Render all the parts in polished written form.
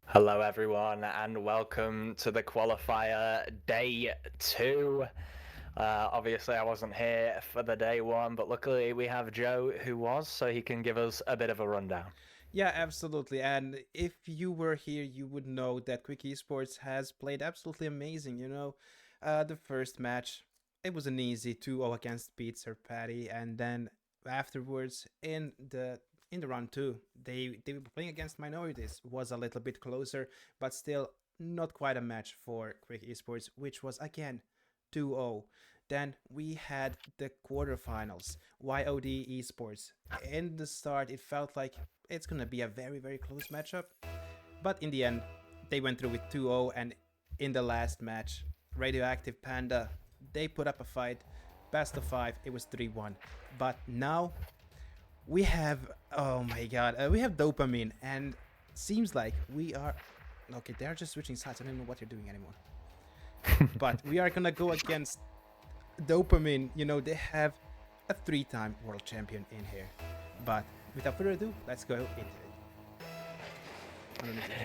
Hello, everyone, and welcome to the qualifier day 2. Obviously, I wasn't here for the day 1, but luckily we have Joe who was, so he can give us a bit of a rundown. Yeah, absolutely. And if you were here, you would know that Quick Esports has played absolutely amazing. The first match, it was an easy 2-0 against Pizza Patty, and then afterwards in the round two, they were playing against minorities. Was a little bit closer, but still not quite a match for Quick Esports, which was again 2-0. Then we had the quarterfinals, YOD Esports. In the start, it felt like it's gonna be a very close matchup, but in the end, they went through with 2-0, and in the last match, Radioactive Panda, they put up a fight. Best of 5, it was 3-1. But now we have, oh my god, we have Dopamine, and seems like we are, okay, they're just switching sides. I don't know what they're doing anymore. But we are gonna go against Dopamine. You know, they have a 3-time world champion in here. But without further ado, let's go into it.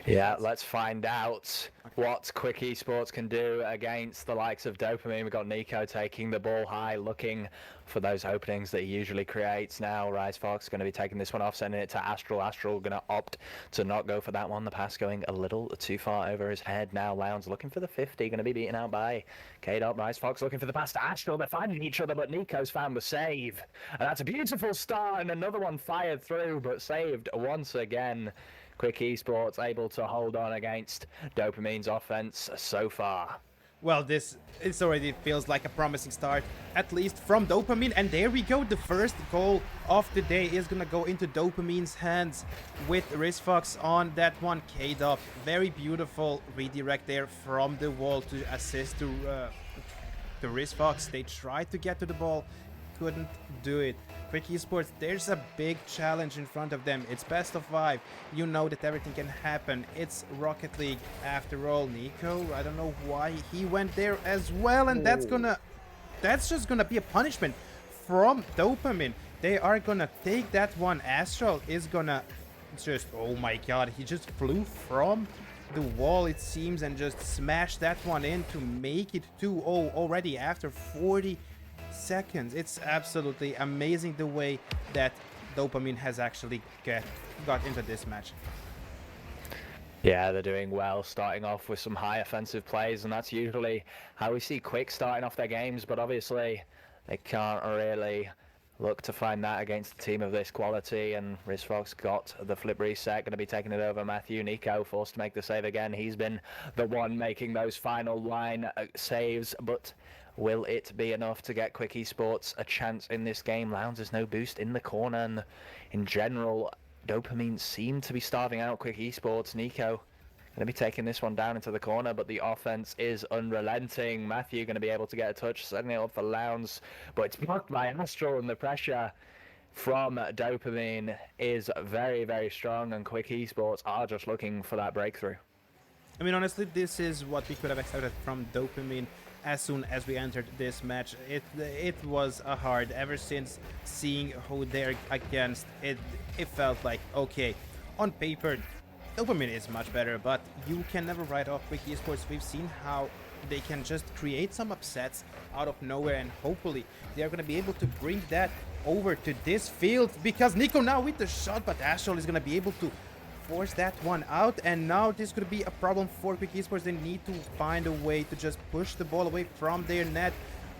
Yeah, let's find out what Quick Esports can do against the likes of Dopamine. We've got Nico taking the ball high, looking for those openings that he usually creates. Now Rise Fox going to be taking this one off, sending it to Astral. Astral going to opt to not go for that one. The pass going a little too far over his head. Now Lounge looking for the 50, going to be beaten out by K-Dot. Rise Fox looking for the pass to Astral. They're finding each other, but Nico's found the save. And that's a beautiful start, and another one fired through, but saved once again. Quick Esports able to hold on against Dopamine's offense so far. Well, this already feels like a promising start, at least from Dopamine. And there we go. The first goal of the day is going to go into Dopamine's hands with RizFox on that one. K-Dop, very beautiful redirect there from the wall to assist to RizFox. They tried to get to the ball, couldn't do it. Quick Esports, there's a big challenge in front of them. It's best of 5. You know that everything can happen. It's Rocket League after all. Nico, I don't know why he went there as well, and that's just gonna be a punishment from Dopamine. They are gonna take that one. Astral is gonna just, oh my god, he just flew from the wall, it seems, and just smashed that one in to make it 2-0 already after 40 seconds. It's absolutely amazing the way that Dopamine has actually got into this match. Yeah, they're doing well, starting off with some high offensive plays, and that's usually how we see Quick starting off their games, but obviously they can't really look to find that against a team of this quality, and RizFox got the flip reset, going to be taking it over. Matthew, Nico forced to make the save again. He's been the one making those final line saves, but will it be enough to get Quick Esports a chance in this game? Lounge, there's no boost in the corner, and in general, Dopamine seem to be starving out Quick Esports. Nico going to be taking this one down into the corner, but the offense is unrelenting. Matthew going to be able to get a touch, setting it up for Lounge, but it's blocked by Astral, and the pressure from Dopamine is very strong, and Quick Esports are just looking for that breakthrough. I mean, honestly, this is what we could have expected from Dopamine as soon as we entered this match. It was a hard, ever since seeing who they're against, it felt like, okay, on paper, Dopamine is much better, but you can never write off Quick Esports. We've seen how they can just create some upsets out of nowhere, and hopefully they're going to be able to bring that over to this field, because Nico now with the shot, but Astral is going to be able to force that one out, and now this could be a problem for Quick Esports. They need to find a way to just push the ball away from their net.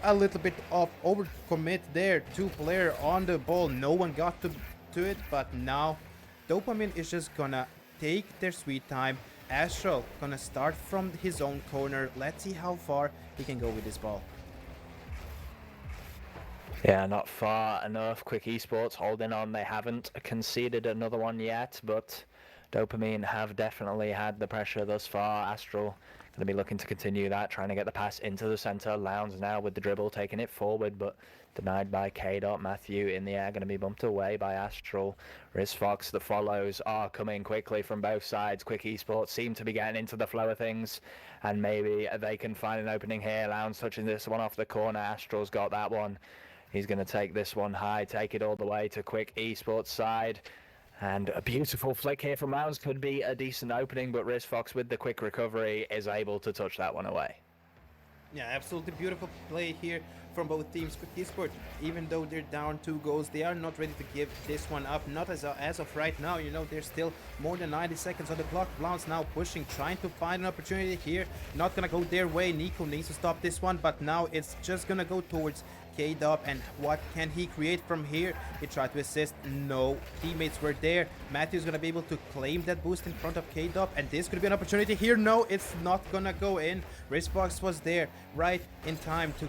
A little bit of overcommit there. 2-player on the ball. No one got to it, but now Dopamine is just gonna take their sweet time. Astral gonna start from his own corner. Let's see how far he can go with this ball. Yeah, not far enough. Quick Esports holding on. They haven't conceded another one yet, but Dopamine have definitely had the pressure thus far. Astral going to be looking to continue that, trying to get the pass into the center. Lounge now with the dribble, taking it forward, but denied by K-Dot. Matthew in the air, going to be bumped away by Astral. RizFox, the follows are coming quickly from both sides. Quick Esports seem to be getting into the flow of things, and maybe they can find an opening here. Lounge touching this one off the corner. Astral's got that one. He's going to take this one high, take it all the way to Quick Esports side. And a beautiful flick here from Lounge could be a decent opening, but RizFox with the quick recovery is able to touch that one away. Yeah, absolutely beautiful play here from both teams. Quick Esport, even though they're down 2 goals, they are not ready to give this one up. Not as of right now. You know, there's still more than 90 seconds on the clock. Blount's now pushing, trying to find an opportunity here. Not gonna go their way. Nico needs to stop this one, but now it's just gonna go towards K-Dub. And what can he create from here? He tried to assist. No, teammates were there. Matthew's gonna be able to claim that boost in front of K-Dub, and this could be an opportunity here. No, it's not gonna go in. Rizfox was there right in time to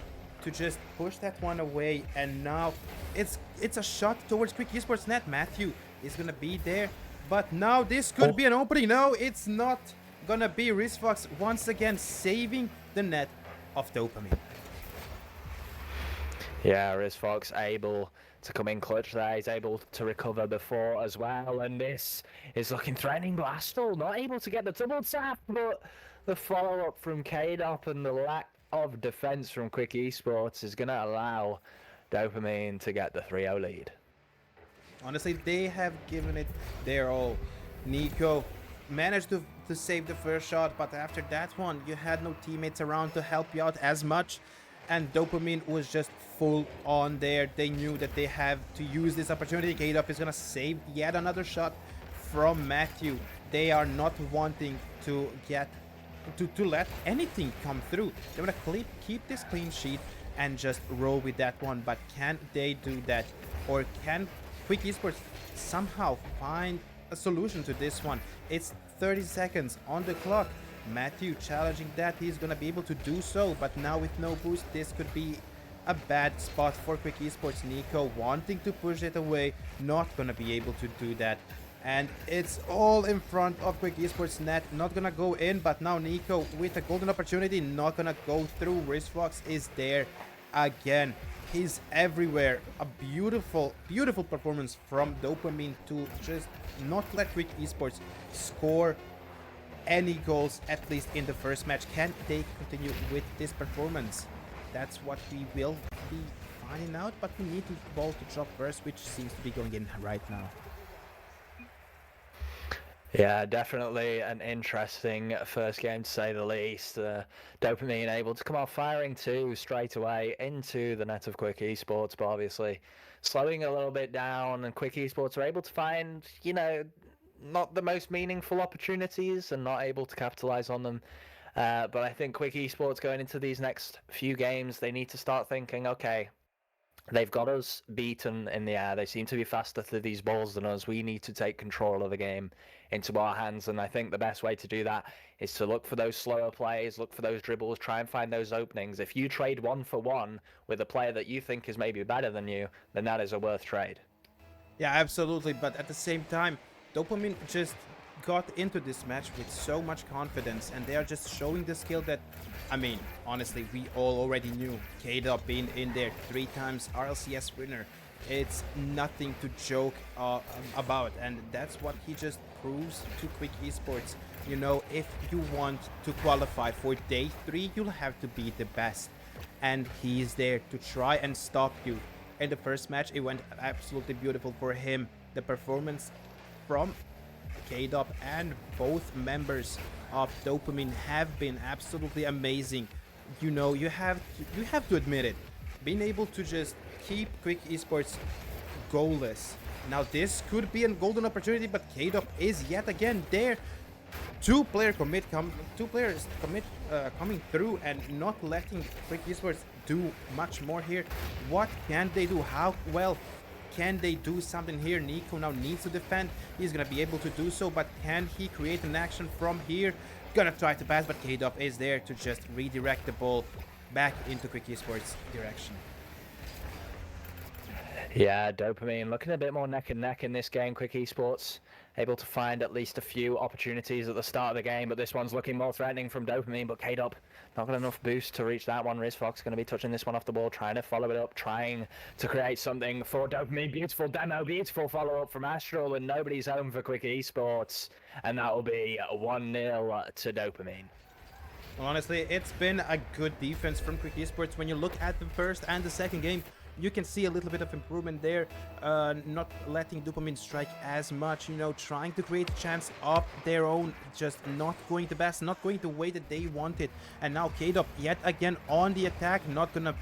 just push that one away, and now it's a shot towards Quick Esports net. Matthew is gonna be there, but now this could be an opening. No, it's not gonna be. Rizfox once again saving the net of Dopamine. Yeah, Rizfox able to come in clutch there. He's able to recover before as well, and this is looking threatening. But Astel not able to get the double tap, but the follow-up from KDOP and the lack of defense from Quick Esports is going to allow Dopamine to get the 3-0 lead. Honestly, they have given it their all. Nico managed to save the first shot, but after that one, you had no teammates around to help you out as much. And Dopamine was just full on there. They knew that they have to use this opportunity. KDOP is going to save yet another shot from Matthew. They are not wanting to get to let anything come through. They want to keep this clean sheet and just roll with that one. But can they do that? Or can Quick Esports somehow find a solution to this one? It's 30 seconds on the clock. Matthew challenging that. He's gonna be able to do so, but now with no boost, this could be a bad spot for Quick Esports. Nico wanting to push it away, not gonna be able to do that. And it's all in front of Quick Esports net. Not gonna go in, but now Nico with a golden opportunity, not gonna go through. Rizfox is there again. He's everywhere. A beautiful, beautiful performance from Dopamine to just not let Quick Esports score any goals, at least in the first match. Can they continue with this performance? That's what we will be finding out, but we need the ball to drop first, which seems to be going in right now. Yeah, definitely an interesting first game to say the least. Dopamine able to come out firing too straight away into the net of Quick Esports, but obviously slowing a little bit down, and Quick Esports are able to find, you know, not the most meaningful opportunities and not able to capitalize on them. But I think Quick Esports going into these next few games, they need to start thinking, okay, they've got us beaten in the air. They seem to be faster through these balls than us. We need to take control of the game into our hands. And I think the best way to do that is to look for those slower plays, look for those dribbles, try and find those openings. If you trade 1-for-1 with a player that you think is maybe better than you, then that is a worth trade. Yeah, absolutely. But at the same time, Dopamine just got into this match with so much confidence, and they are just showing the skill that, I mean, honestly, we all already knew. K-Dub being in there 3 times RLCS winner, it's nothing to joke about, and that's what he just proves to Quick Esports. You know, if you want to qualify for day 3, you'll have to be the best, and he's there to try and stop you. In the first match, it went absolutely beautiful for him. The performance from K-Dub and both members of Dopamine have been absolutely amazing. You know, you have to admit it. Being able to just keep Quick Esports goalless. Now this could be a golden opportunity, but K-Dub is yet again there. Two players coming through and not letting Quick Esports do much more here. What can they do? How well can they do something here? Nico now needs to defend. He's gonna be able to do so, but can he create an action from here? Gonna try to pass, but K-Dub is there to just redirect the ball back into Quick Esports direction. Yeah, Dopamine looking a bit more neck and neck in this game. Quick Esports able to find at least a few opportunities at the start of the game, but this one's looking more threatening from Dopamine, but K-Dub not got enough boost to reach that one. Rizfox going to be touching this one off the ball, trying to follow it up, trying to create something for Dopamine. Beautiful demo, beautiful follow-up from Astral, and nobody's home for Quick Esports, and that will be 1-0 to Dopamine. Well, honestly, it's been a good defense from Quick Esports. When you look at the first and the second game, you can see a little bit of improvement there, not letting Dopamine strike as much, you know, trying to create a chance of their own, just not going the best, not going the way that they wanted. And now K-Dop yet again on the attack, not gonna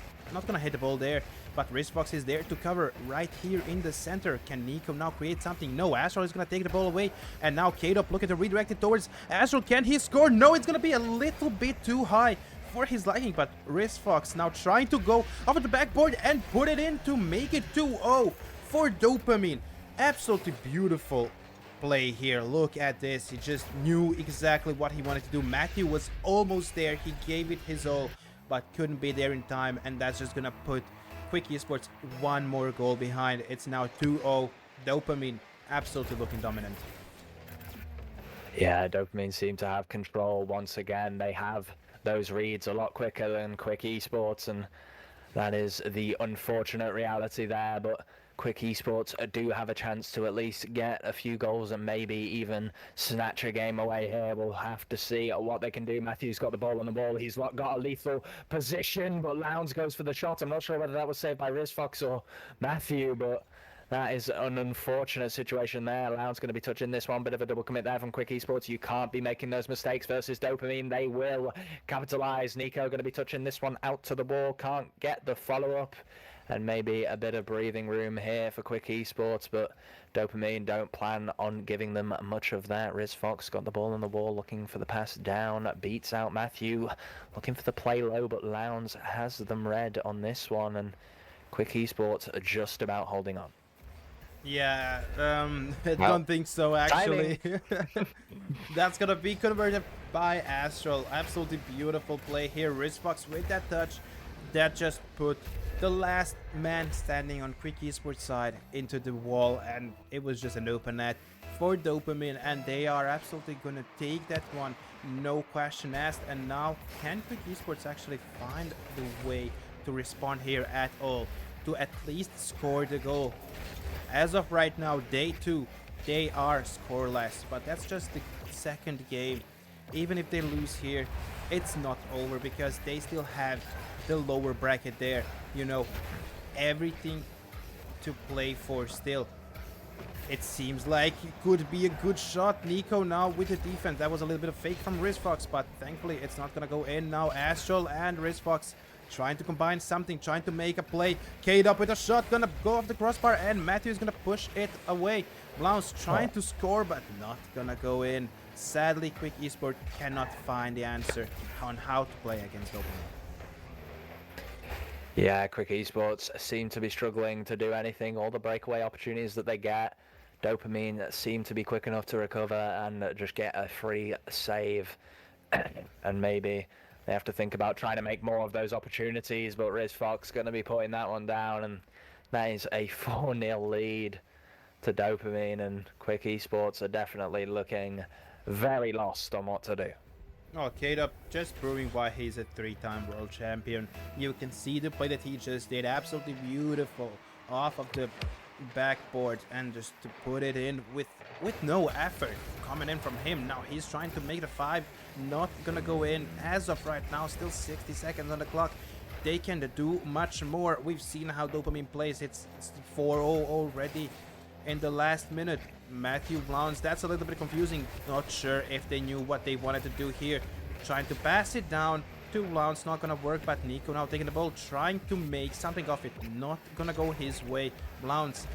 hit the ball there, but RizFox is there to cover right here in the center. Can Nico now create something? No, Astral is gonna take the ball away, and now K-Dop looking to redirect it towards Astral. Can he score? No, it's gonna be a little bit too high for his liking, but RizFox now trying to go over the backboard and put it in to make it 2-0 for Dopamine. Absolutely beautiful play here. Look at this. He just knew exactly what he wanted to do. Matthew was almost there. He gave it his all, but couldn't be there in time, and that's just gonna put Quick Esports one more goal behind. It's now 2-0. Dopamine absolutely looking dominant. Yeah, Dopamine seem to have control once again. They have those reads a lot quicker than Quick Esports, and that is the unfortunate reality there. But Quick Esports do have a chance to at least get a few goals and maybe even snatch a game away here. We'll have to see what they can do. Matthew's got the ball on the ball. He's got a lethal position, but Lounge goes for the shot. I'm not sure whether that was saved by RizFox or Matthew, but that is an unfortunate situation there. Lounge going to be touching this one. Bit of a double commit there from Quick Esports. You can't be making those mistakes versus Dopamine. They will capitalize. Nico going to be touching this one out to the ball. Can't get the follow-up. And maybe a bit of breathing room here for Quick Esports, but Dopamine don't plan on giving them much of that. RizFox got the ball on the wall, looking for the pass down, beats out Matthew, looking for the play low, but Lounge has them red on this one, and Quick Esports are just about holding on. Yeah, I don't think so, actually. That's gonna be converted by Astral. Absolutely beautiful play here. RizFox with that touch that just put the last man standing on Quick Esports side into the wall, and it was just an open net for Dopamine, and they are absolutely gonna take that one, no question asked. And now, can Quick Esports actually find the way to respond here at all, to at least score the goal? As of right now, day 2, they are scoreless, but that's just the second game. Even if they lose here, it's not over, because they still have the lower bracket there, you know, everything to play for still. It seems like it could be a good shot. Nico now with the defense. That was a little bit of fake from RizFox, but thankfully it's not gonna go in. Now Astral and RizFox trying to combine something, trying to make a play. K-Dop with a shot, gonna go off the crossbar, and Matthew is gonna push it away. Blounce trying to score, but not gonna go in. Sadly, Quick Esports cannot find the answer on how to play against Dopamine. Yeah, Quick Esports seem to be struggling to do anything. All the breakaway opportunities that they get, Dopamine seem to be quick enough to recover and just get a free save. And maybe they have to think about trying to make more of those opportunities, but RizFox going to be putting that one down, and that is a 4-0 lead to Dopamine, and Quick Esports are definitely looking very lost on what to do. Oh, K-Dop just proving why he's a 3-time world champion. You can see the play that he just did, absolutely beautiful, off of the backboard, and just to put it in with no effort coming in from him. Now he's trying to make the 5, not gonna go in as of right now. Still 60 seconds on the clock. They can do much more. We've seen how Dopamine plays. It's 4-0 already in the last minute. Matthew Blounce, that's a little bit confusing. Not sure if they knew what they wanted to do here. Trying to pass it down to Blounce, not gonna work, but Nico now taking the ball, trying to make something of it. Not gonna go his way. Blounce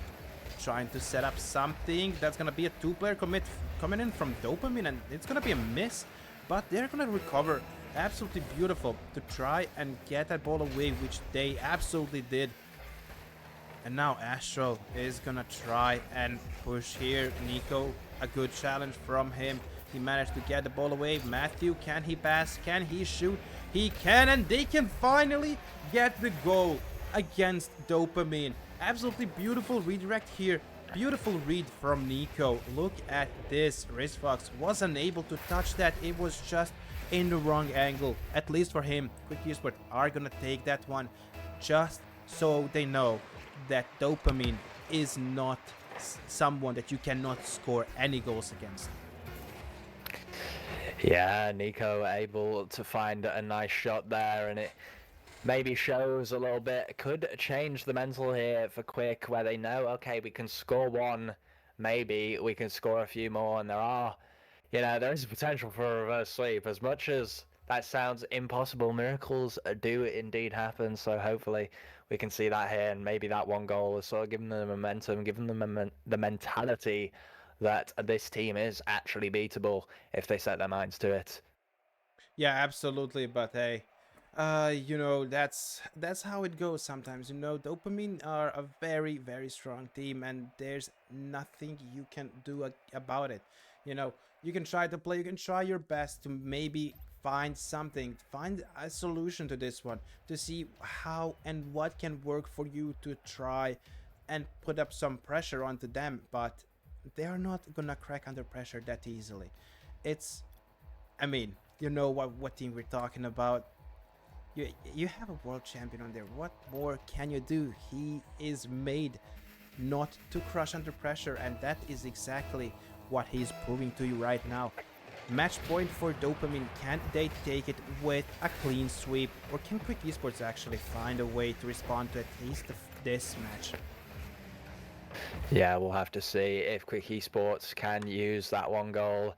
trying to set up something. That's gonna be a 2-player commit coming in from Dopamine, and it's gonna be a miss, but they're gonna recover. Absolutely beautiful to try and get that ball away, which they absolutely did. And now Astral is gonna try and push here. Nico, a good challenge from him. He managed to get the ball away. Matthew, can he pass? Can he shoot? He can, and they can finally get the goal against Dopamine. Absolutely beautiful redirect here. Beautiful read from Nico. Look at this. RizFox was unable to touch that. It was just in the wrong angle. At least for him. Quick Esports are gonna take that one, just so they know that Dopamine is not someone that you cannot score any goals against. Yeah, Nico able to find a nice shot there, and maybe shows a little bit, could change the mental here for Quick, where they know, okay, we can score one, maybe we can score a few more, and there is potential for a reverse sweep. As much as that sounds impossible, miracles do indeed happen. So hopefully we can see that here, and maybe that one goal is sort of giving them the momentum, giving them the mentality that this team is actually beatable if they set their minds to it. Yeah, absolutely. But hey, that's how it goes sometimes. Dopamine are a very, very strong team, and there's nothing you can do about it. You can try to play, you can try your best to maybe find something, find a solution to this one, to see how and what can work for you to try and put up some pressure onto them. But they are not gonna crack under pressure that easily. It's I mean, you know what team we're talking about. You have a world champion on there. What more can you do? He is made not to crush under pressure, and that is exactly what he's proving to you right now. Match point for Dopamine. Can they take it with a clean sweep, or can Quick Esports actually find a way to respond to at least this match? Yeah, we'll have to see if Quick Esports can use that one goal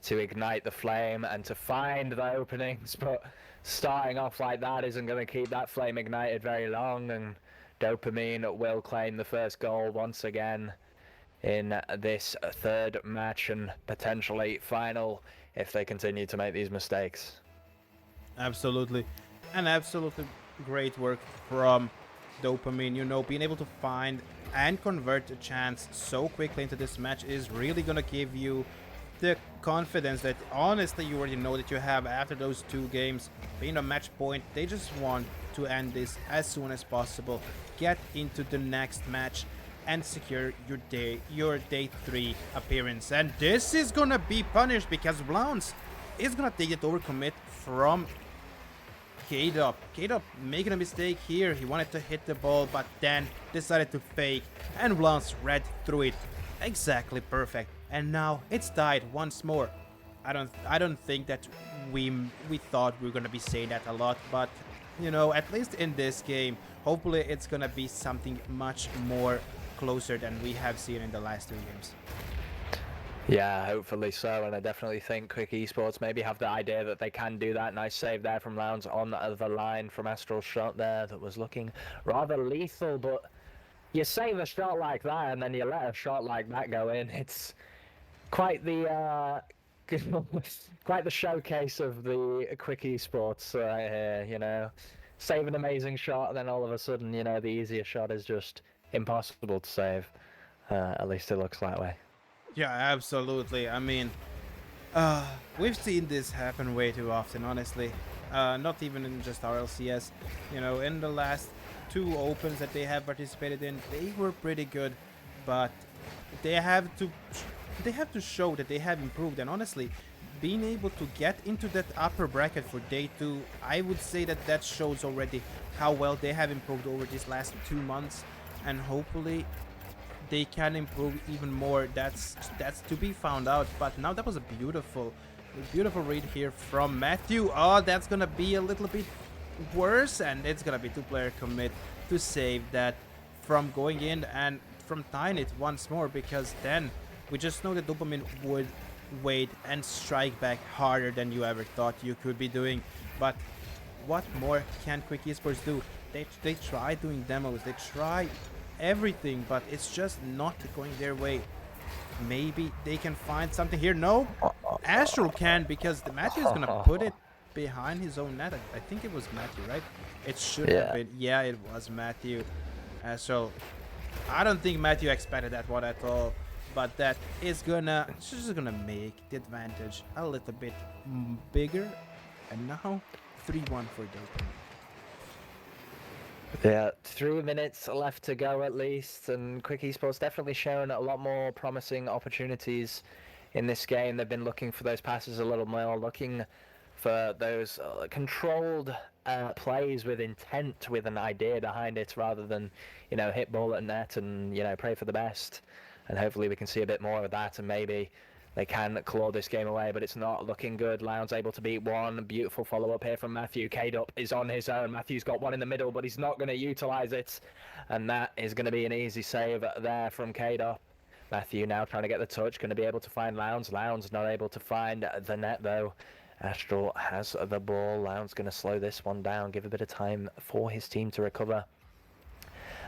to ignite the flame and to find the openings, but starting off like that isn't going to keep that flame ignited very long, and Dopamine will claim the first goal once again in this third match and potentially final if they continue to make these mistakes. Absolutely. And absolutely great work from Dopamine. Being able to find and convert a chance so quickly into this match is really going to give you the confidence that honestly you already know that you have after those two games. Being a match point, they just want to end this as soon as possible, get into the next match, and secure your day 3 appearance. And this is gonna be punished because Blounce is gonna take it overcommit from K-Dop. K-Dop making a mistake here. He wanted to hit the ball, but then decided to fake, and Blounce read through it. Exactly perfect. And now it's tied once more. I don't think that we thought we were gonna be saying that a lot, but at least in this game, hopefully it's gonna be something much more closer than we have seen in the last 2 games. Yeah, hopefully so, and I definitely think Quick Esports maybe have the idea that they can do that. Nice save there from Lounge on the other line from Astral's shot there that was looking rather lethal, but you save a shot like that and then you let a shot like that go in. It's quite the quite the showcase of the Quick Esports right here. Save an amazing shot, and then all of a sudden, the easier shot is just impossible to save. At least it looks that way. Yeah, absolutely. I mean, we've seen this happen way too often, honestly. Not even in just RLCS. In the last 2 opens that they have participated in, they were pretty good, but they have to show that they have improved. And honestly, being able to get into that upper bracket for day 2, I would say that shows already how well they have improved over these last 2 months, and hopefully they can improve even more. That's to be found out. But now that was a beautiful read here from Matthew. Oh, that's gonna be a little bit worse, and it's gonna be 2-player commit to save that from going in and from tying it once more, because then we just know that Dopamine would wait and strike back harder than you ever thought you could be doing. But what more can Quick Esports do? They try doing demos, they try everything, but it's just not going their way. Maybe they can find something here. No, Astral can, because the Matthew is gonna put it behind his own net. I think it was Matthew, right? It should have been. Yeah, it was Matthew. So I don't think Matthew expected that one at all, but that is just gonna make the advantage a little bit bigger. And now 3-1 for Dope. Yeah, 3 minutes left to go at least, and Quick Esports definitely shown a lot more promising opportunities in this game. They've been looking for those passes a little more, looking for those controlled plays with intent, with an idea behind it, rather than hit ball at net and pray for the best. And hopefully we can see a bit more of that, and maybe they can claw this game away, but it's not looking good. Lounge able to beat one. Beautiful follow-up here from Matthew. K-Dup is on his own. Matthew's got one in the middle, but he's not going to utilize it. And that is going to be an easy save there from K-Dup. Matthew now trying to get the touch, going to be able to find Lounge. Lounge not able to find the net, though. Astral has the ball. Lounge going to slow this one down, give a bit of time for his team to recover.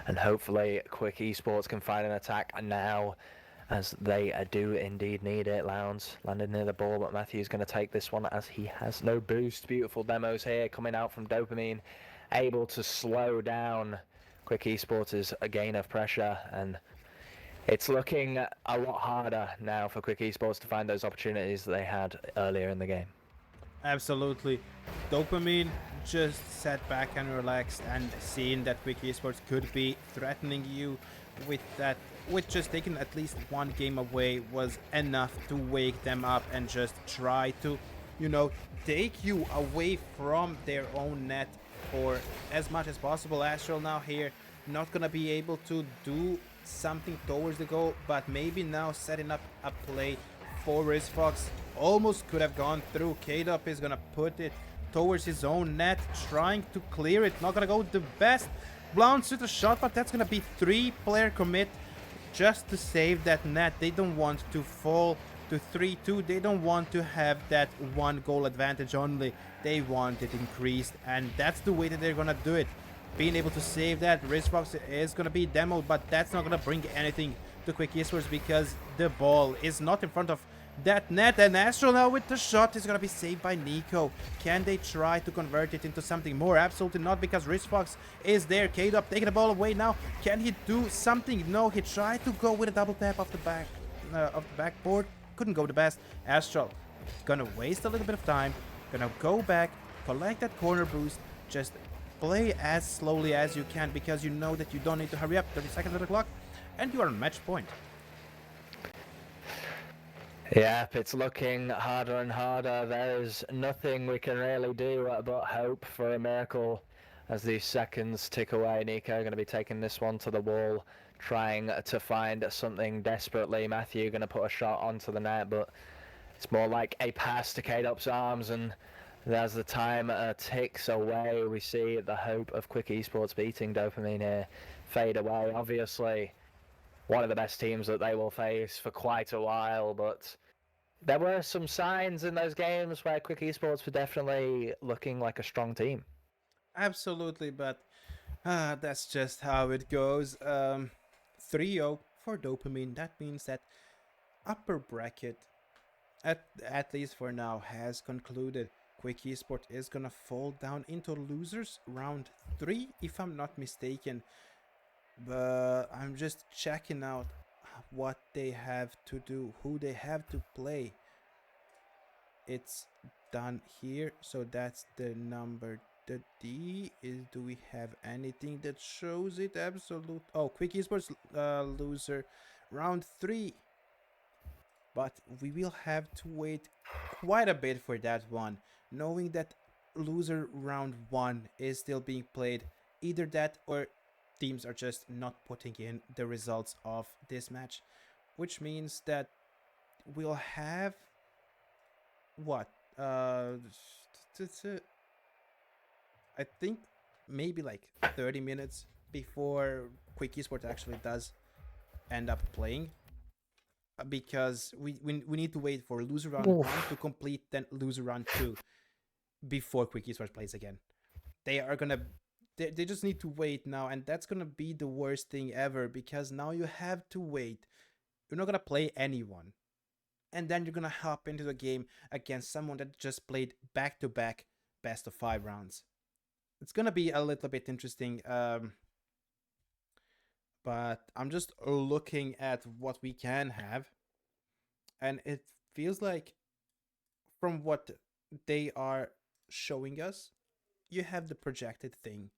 And hopefully Quick Esports can find an attack now, as they do indeed need it. Lounge landed near the ball, but Matthew's going to take this one as he has no boost. Beautiful demos here coming out from Dopamine, able to slow down Quick Esports' gain of pressure, and it's looking a lot harder now for Quick Esports to find those opportunities that they had earlier in the game. Absolutely. Dopamine just sat back and relaxed, and seeing that Quick Esports could be threatening you with that, with just taking at least one game away, was enough to wake them up and just try to, you know, take you away from their own net for as much as possible. Astral now here not gonna be able to do something towards the goal, but maybe now setting up a play for RizFox. Almost could have gone through. K-Dup is gonna put it towards his own net, trying to clear it. Not gonna go the best. Bounce to the shot, but that's gonna be 3-player commit just to save that net. They don't want to fall to 3-2. They don't want to have that 1-goal advantage only. They want it increased, and that's the way that they're gonna do it. Being able to save that, RizFox is gonna be demoed, but that's not gonna bring anything to Quick Esports because the ball is not in front of that net. And Astral now with the shot is gonna be saved by Nico. Can they try to convert it into something more? Absolutely not, because RizFox is there. K-Dup taking the ball away now. Can he do something? No, he tried to go with a double tap off the backboard. Couldn't go the best. Astral gonna waste a little bit of time. Gonna go back, collect that corner boost, just play as slowly as you can, because you know that you don't need to hurry up. 30 seconds on the clock, and you are on match point. Yep, it's looking harder and harder. There's nothing we can really do but hope for a miracle as these seconds tick away. Nico going to be taking this one to the wall, trying to find something desperately. Matthew going to put a shot onto the net, but it's more like a pass to K-Dup's arms, and as the time ticks away, we see the hope of Quick Esports beating Dopamine here fade away. Obviously, one of the best teams that they will face for quite a while, but there were some signs in those games where Quick Esports were definitely looking like a strong team. Absolutely, but that's just how it goes. 3-0 for Dopamine. That means that upper bracket, at least for now, has concluded. Quick Esports is gonna fall down into losers round 3, if I'm not mistaken. But I'm just checking out what they have to do, who they have to play. It's done here, so that's the number. The D is, do we have anything that shows it? Absolute. Oh, Quick Esports loser round 3. But we will have to wait quite a bit for that one, knowing that loser round 1 is still being played. Either that or teams are just not putting in the results of this match, which means that we'll have what I think maybe like 30 minutes before Quick Esports actually does end up playing, because we need to wait for loser round 1 to complete, then loser round 2 before Quick Esports plays again. They are gonna they just need to wait now, and that's gonna be the worst thing ever, because now you have to wait. You're not gonna play anyone, and then you're gonna hop into the game against someone that just played back-to-back best of 5 rounds. It's gonna be a little bit interesting, but I'm just looking at what we can have, and it feels like from what they are showing us, you have the projected thing.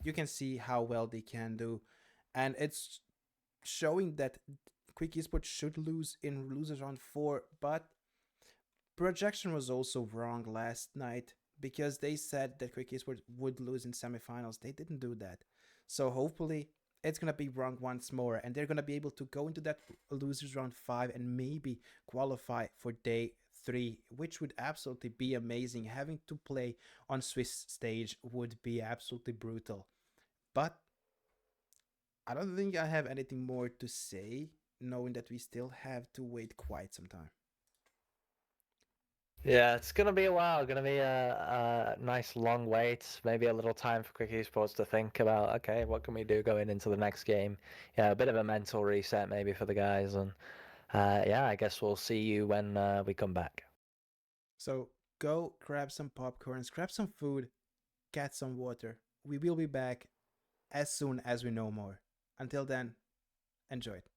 You can see how well they can do, and it's showing that Quick Esports should lose in losers round 4, but projection was also wrong last night, because they said that Quick Esports would lose in semifinals. They didn't do that. So hopefully it's gonna be wrong once more, and they're gonna be able to go into that losers round 5 and maybe qualify for day 3, which would absolutely be amazing. Having to play on Swiss stage would be absolutely brutal. But I don't think I have anything more to say, knowing that we still have to wait quite some time. Yeah, it's gonna be a while. Gonna be a nice long wait. Maybe a little time for Quick Esports to think about, okay, what can we do going into the next game? Yeah, a bit of a mental reset maybe for the guys, and yeah, I guess we'll see you when we come back. So go grab some popcorns, grab some food, get some water. We will be back as soon as we know more. Until then, enjoy it.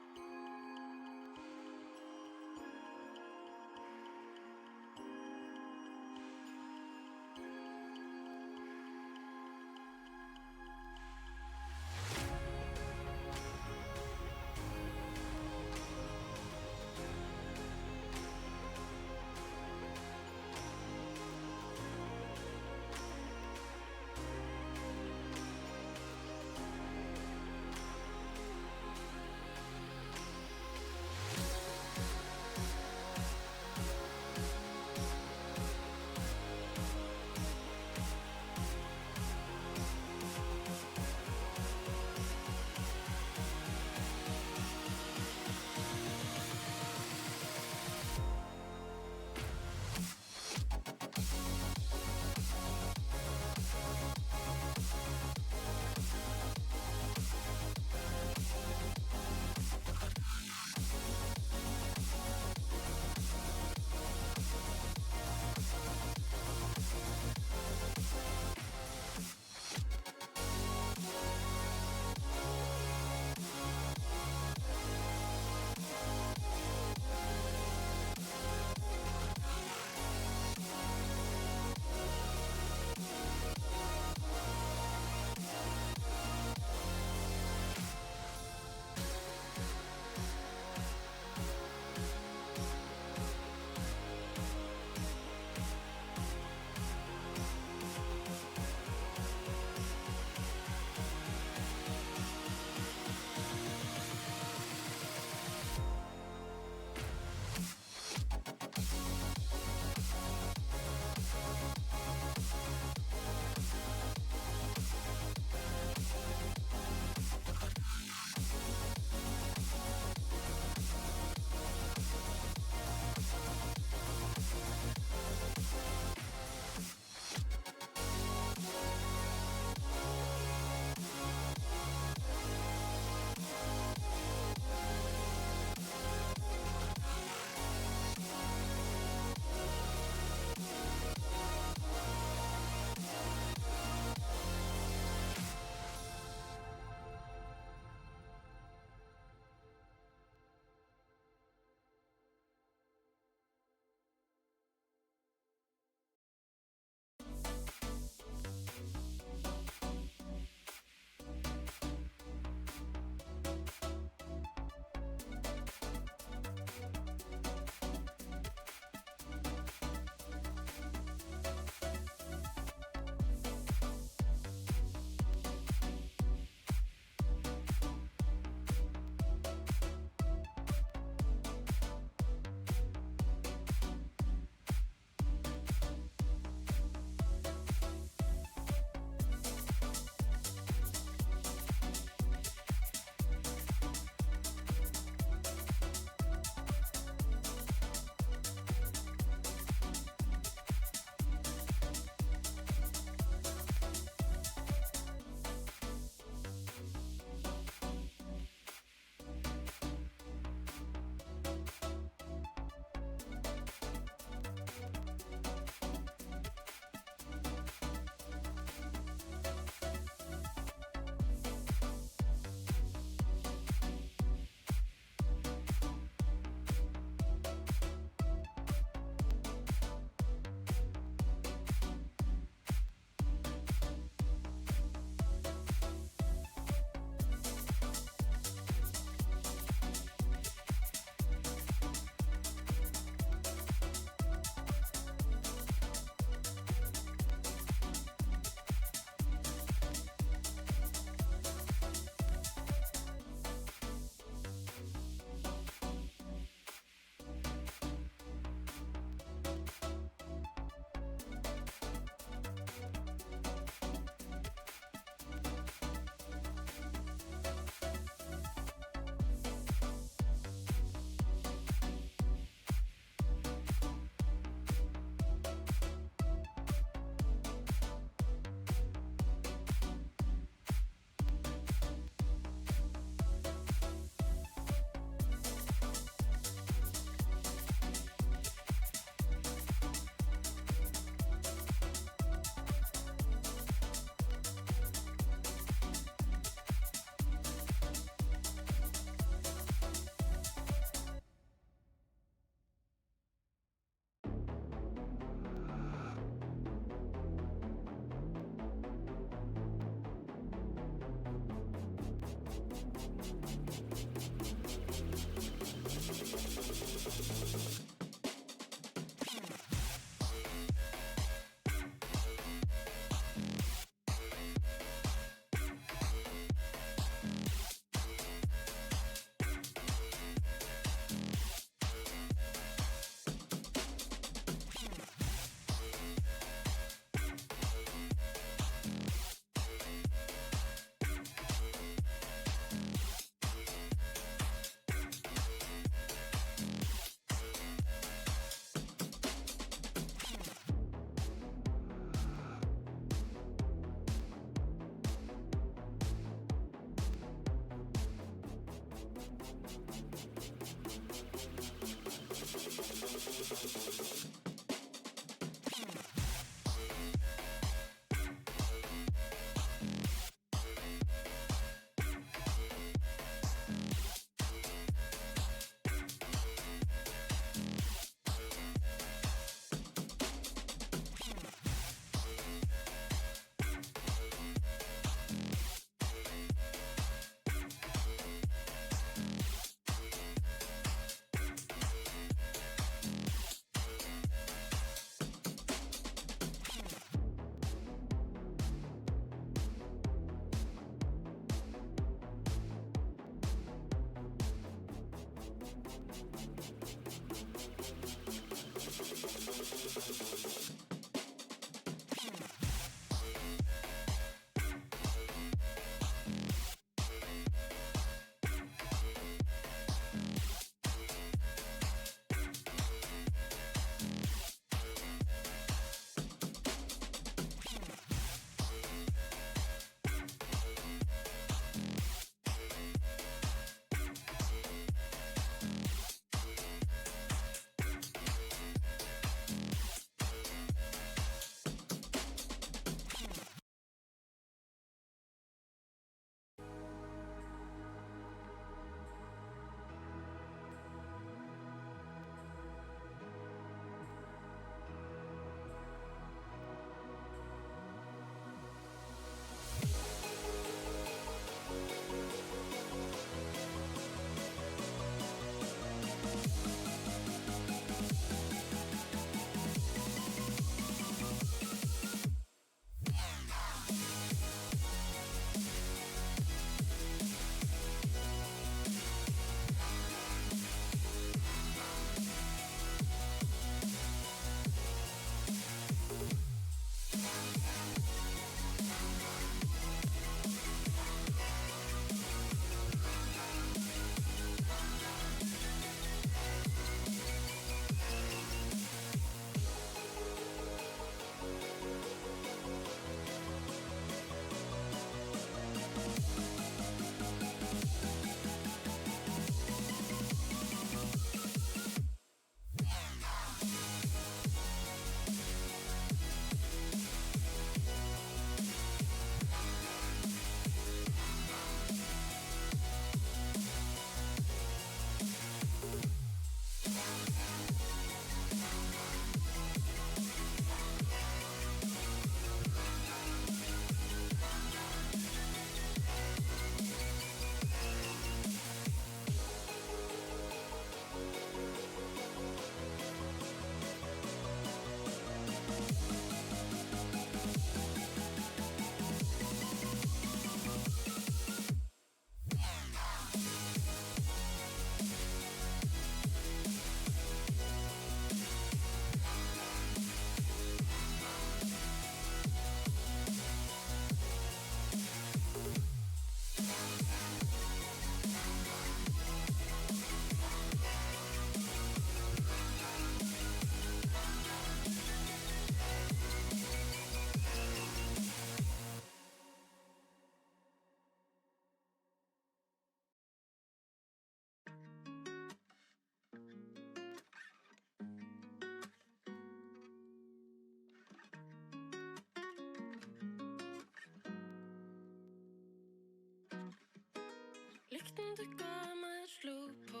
Utsikten dukka meg, slo på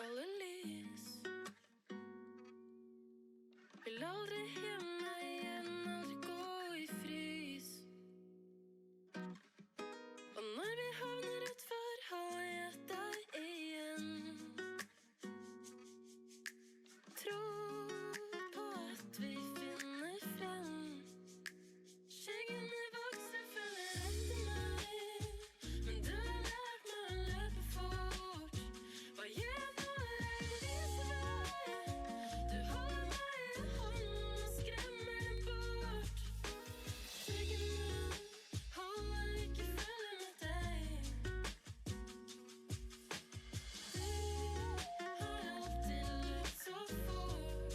alle lys. Vil aldri hjemme igjen, aldri gå i frys. Og når vi havner utfor, har jeg deg igjen. Tro på at vi finner frem. Skyggene vokser, følger etter meg. Men du har lært meg å løpe fort. Hva gjør jeg nå? Jeg viser vei. Du holder meg i hånden og skremmer dem bort. Skyggene holder ikke følge med deg. Du har alltid løpt så fort.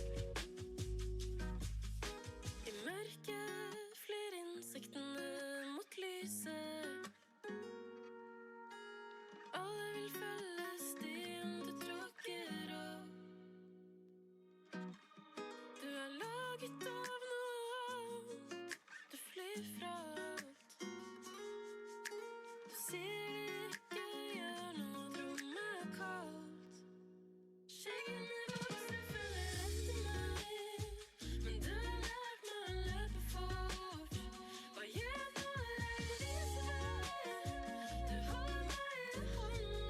I mørket flyr insektene mot lyset. Alle vil følge stien du tråkker opp. Du er laget av noe annet. Du flyr fra alt. Du sier det ikke gjør noe, rommet er kaldt. Skyggene vokser, følger etter meg. Men du har lært meg å løpe fort. Hva gjør jeg nå? Jeg viser vei. Du holder meg i hånden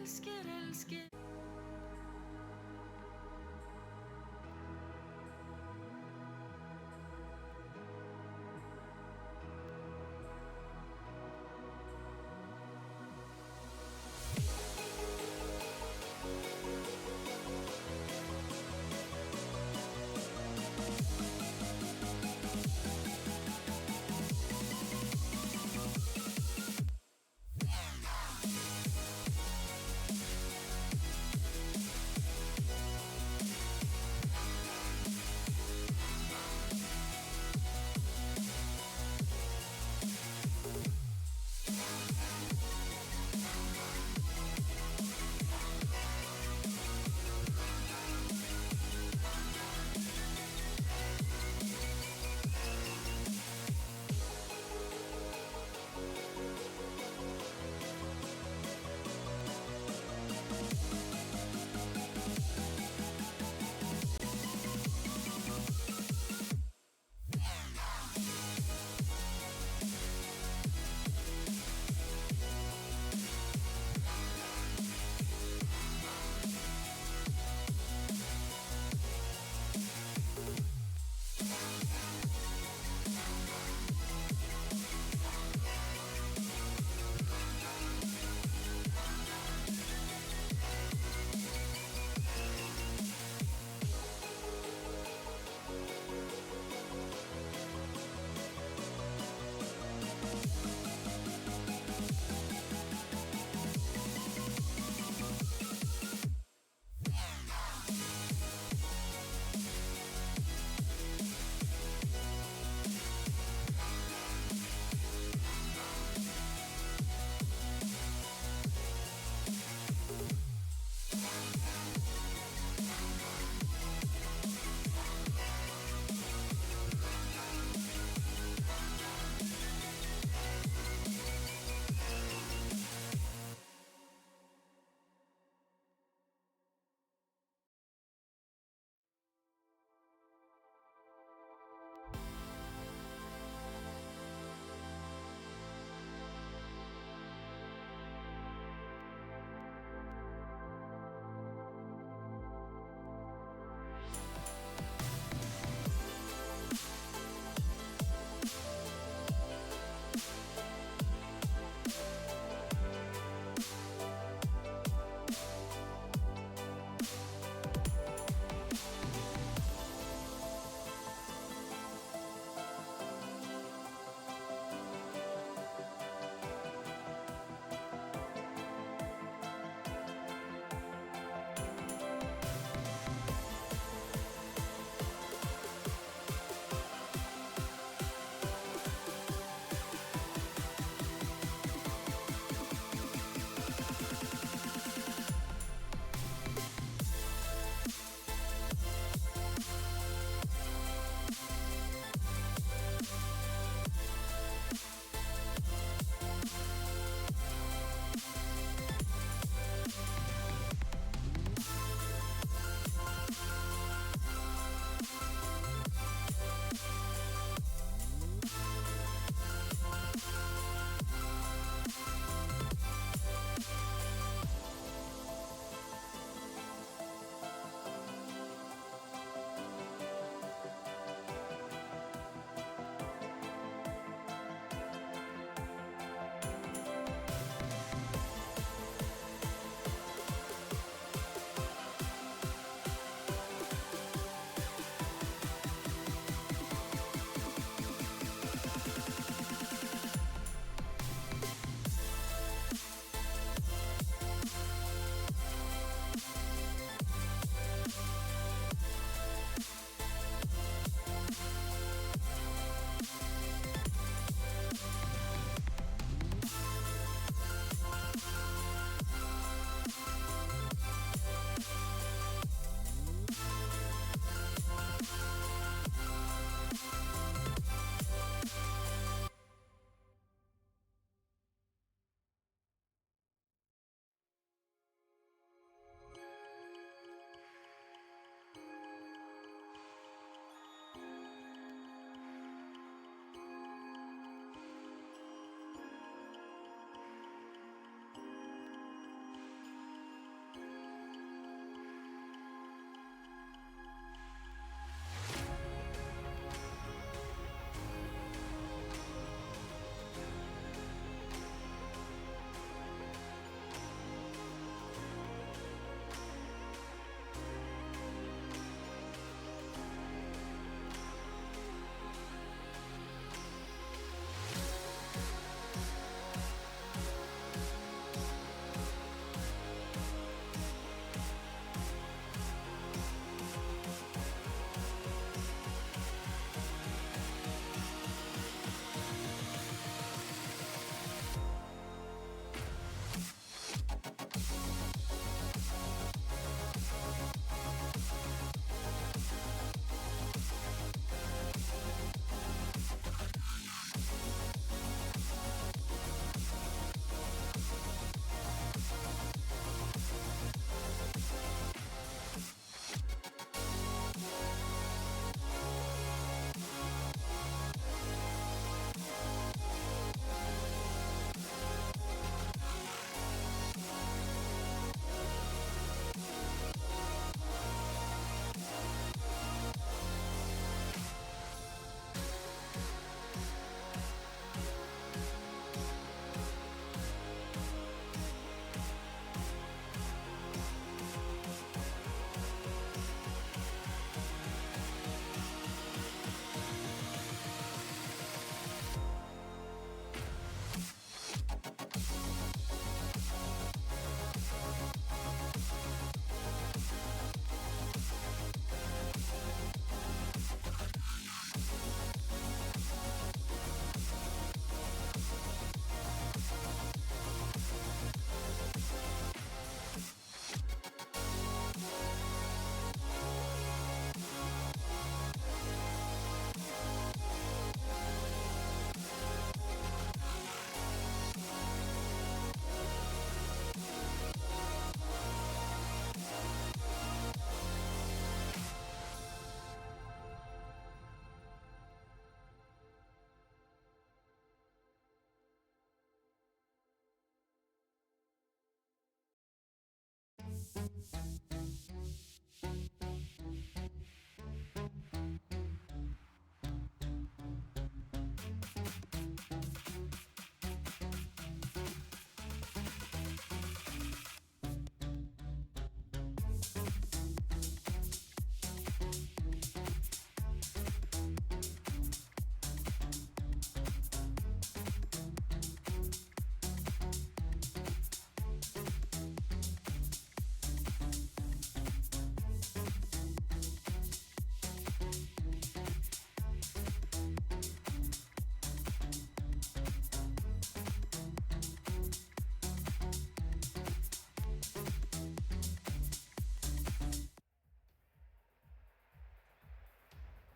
älskar.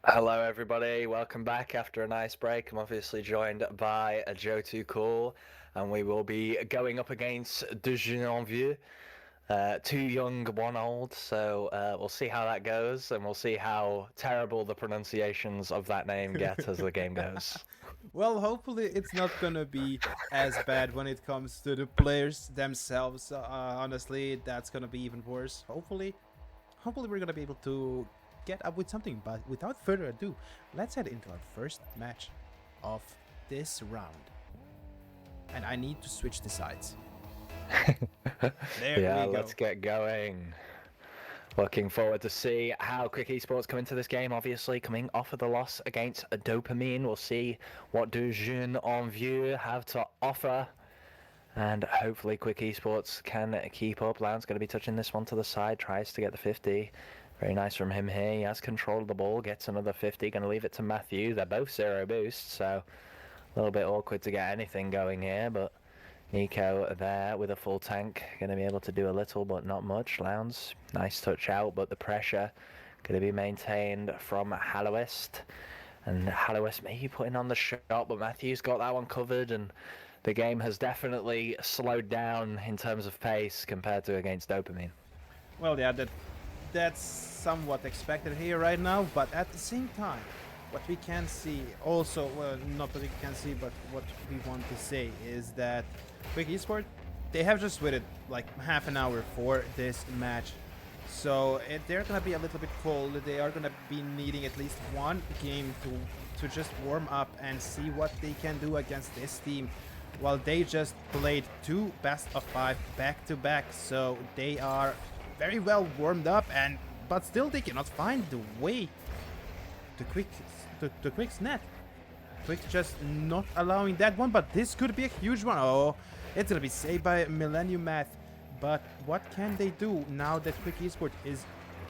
Hello, everybody. Welcome back after a nice break. I'm obviously joined by Joe Too Cool, and we will be going up against De Vieux, two young, one old. So we'll see how that goes, and we'll see how terrible the pronunciations of that name get as the game goes. Well, hopefully it's not gonna be as bad when it comes to the players themselves. Honestly, that's gonna be even worse. Hopefully we're gonna be able to get up with something. But without further ado, let's head into our first match of this round. And I need to switch the sides. There Yeah, we go. let's get going. Looking forward to see how Quick Esports come into this game. Obviously, coming off of the loss against Dopamine, we'll see what Do Jeunes en Vieux have to offer. And hopefully Quick Esports can keep up. Loun's going to be touching this one to the side, tries to get the 50. Very nice from him here. He has control of the ball, gets another 50. Going to leave it to Matthew. They're both 0 boosts, so a little bit awkward to get anything going here, but Nico there with a full tank, going to be able to do a little but not much. Lounge, nice touch out, but the pressure going to be maintained from Hallowest. And Hallowest maybe putting on the shot, but Matthew's got that one covered, and the game has definitely slowed down in terms of pace compared to against Dopamine. Well, yeah, that's somewhat expected here right now, but at the same time, what we can see also, well, not what we can see, but what we want to say is that Quick Esports, they have just waited like half an hour for this match. So they're going to be a little bit cold. They are going to be needing at least one game to just warm up and see what they can do against this team. While they just played 2 best of 5 back to back, so they are very well warmed up, but still they cannot find the way to Quick's net. Quick just not allowing that one, but this could be a huge one. Oh, it's gonna be saved by Millennium Math. But what can they do now that Quick Esports is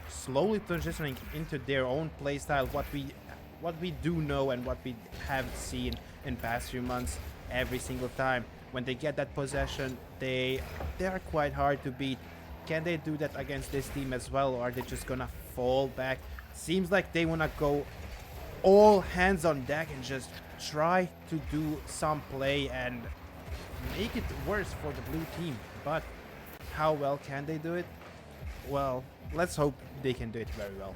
slowly transitioning into their own playstyle? What we do know and what we have seen in past few months, every single time when they get that possession, they are quite hard to beat. Can they do that against this team as well, or are they just gonna fall back? Seems like they wanna go all hands on deck and just try to do some play and make it worse for the blue team. But how well can they do it? Well, let's hope they can do it very well.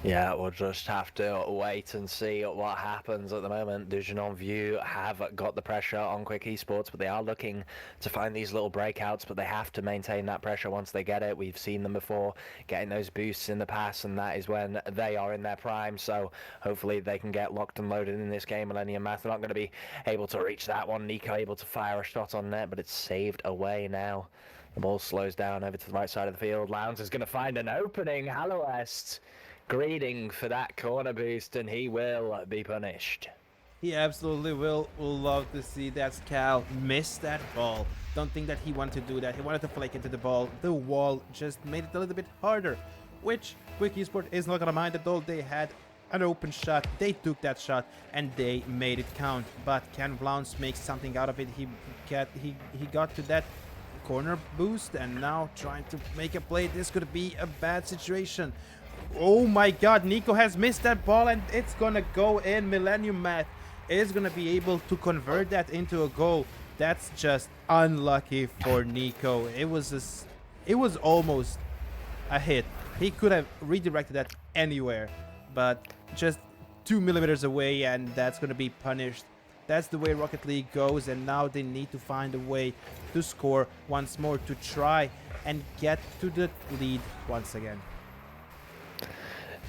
Yeah, we'll just have to wait and see what happens at the moment. De Vieux have got the pressure on Quick Esports, but they are looking to find these little breakouts, but they have to maintain that pressure once they get it. We've seen them before getting those boosts in the past, and that is when they are in their prime, so hopefully they can get locked and loaded in this game. Millennium Math are not going to be able to reach that one. Nico able to fire a shot on net, but it's saved away now. The ball slows down over to the right side of the field. Lounge is going to find an opening. Hallowest greeting for that corner boost, and he will be punished. He absolutely will. We'll love to see that Cal miss that ball. Don't think that he wanted to do that. He wanted to flake into the ball. The wall just made it a little bit harder, which Quick Esports is not gonna mind at all. They had an open shot. They took that shot and they made it count. But can Vlaunce make something out of it? He got to that corner boost and now trying to make a play. This could be a bad situation. Oh my god, Nico has missed that ball and it's gonna go in. Millennium Math is gonna be able to convert that into a goal. That's just unlucky for Nico. It was almost a hit. He could have redirected that anywhere, but just 2 millimeters away, and that's gonna be punished. That's the way Rocket League goes, and now they need to find a way to score once more to try and get to the lead once again.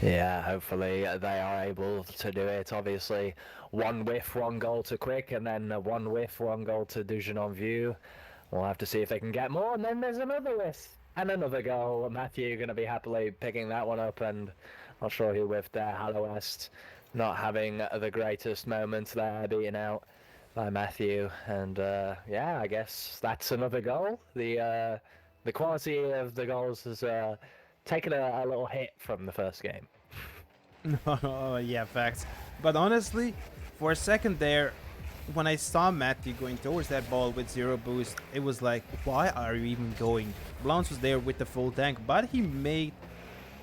Yeah, hopefully they are able to do it. Obviously, 1 whiff, 1 goal to Quick, and then 1 whiff, 1 goal to De Vieux. We'll have to see if they can get more, and then there's another whiff and another goal. Matthew going to be happily picking that one up, and not sure who whiffed there. Hallowest not having the greatest moments there, beaten out by Matthew, and yeah, I guess that's another goal. The quality of the goals has taken a little hit from the first game. Oh, yeah, facts. But honestly, for a second there, when I saw Matthew going towards that ball with 0 boost, it was like, why are you even going? Blance was there with the full tank, but he made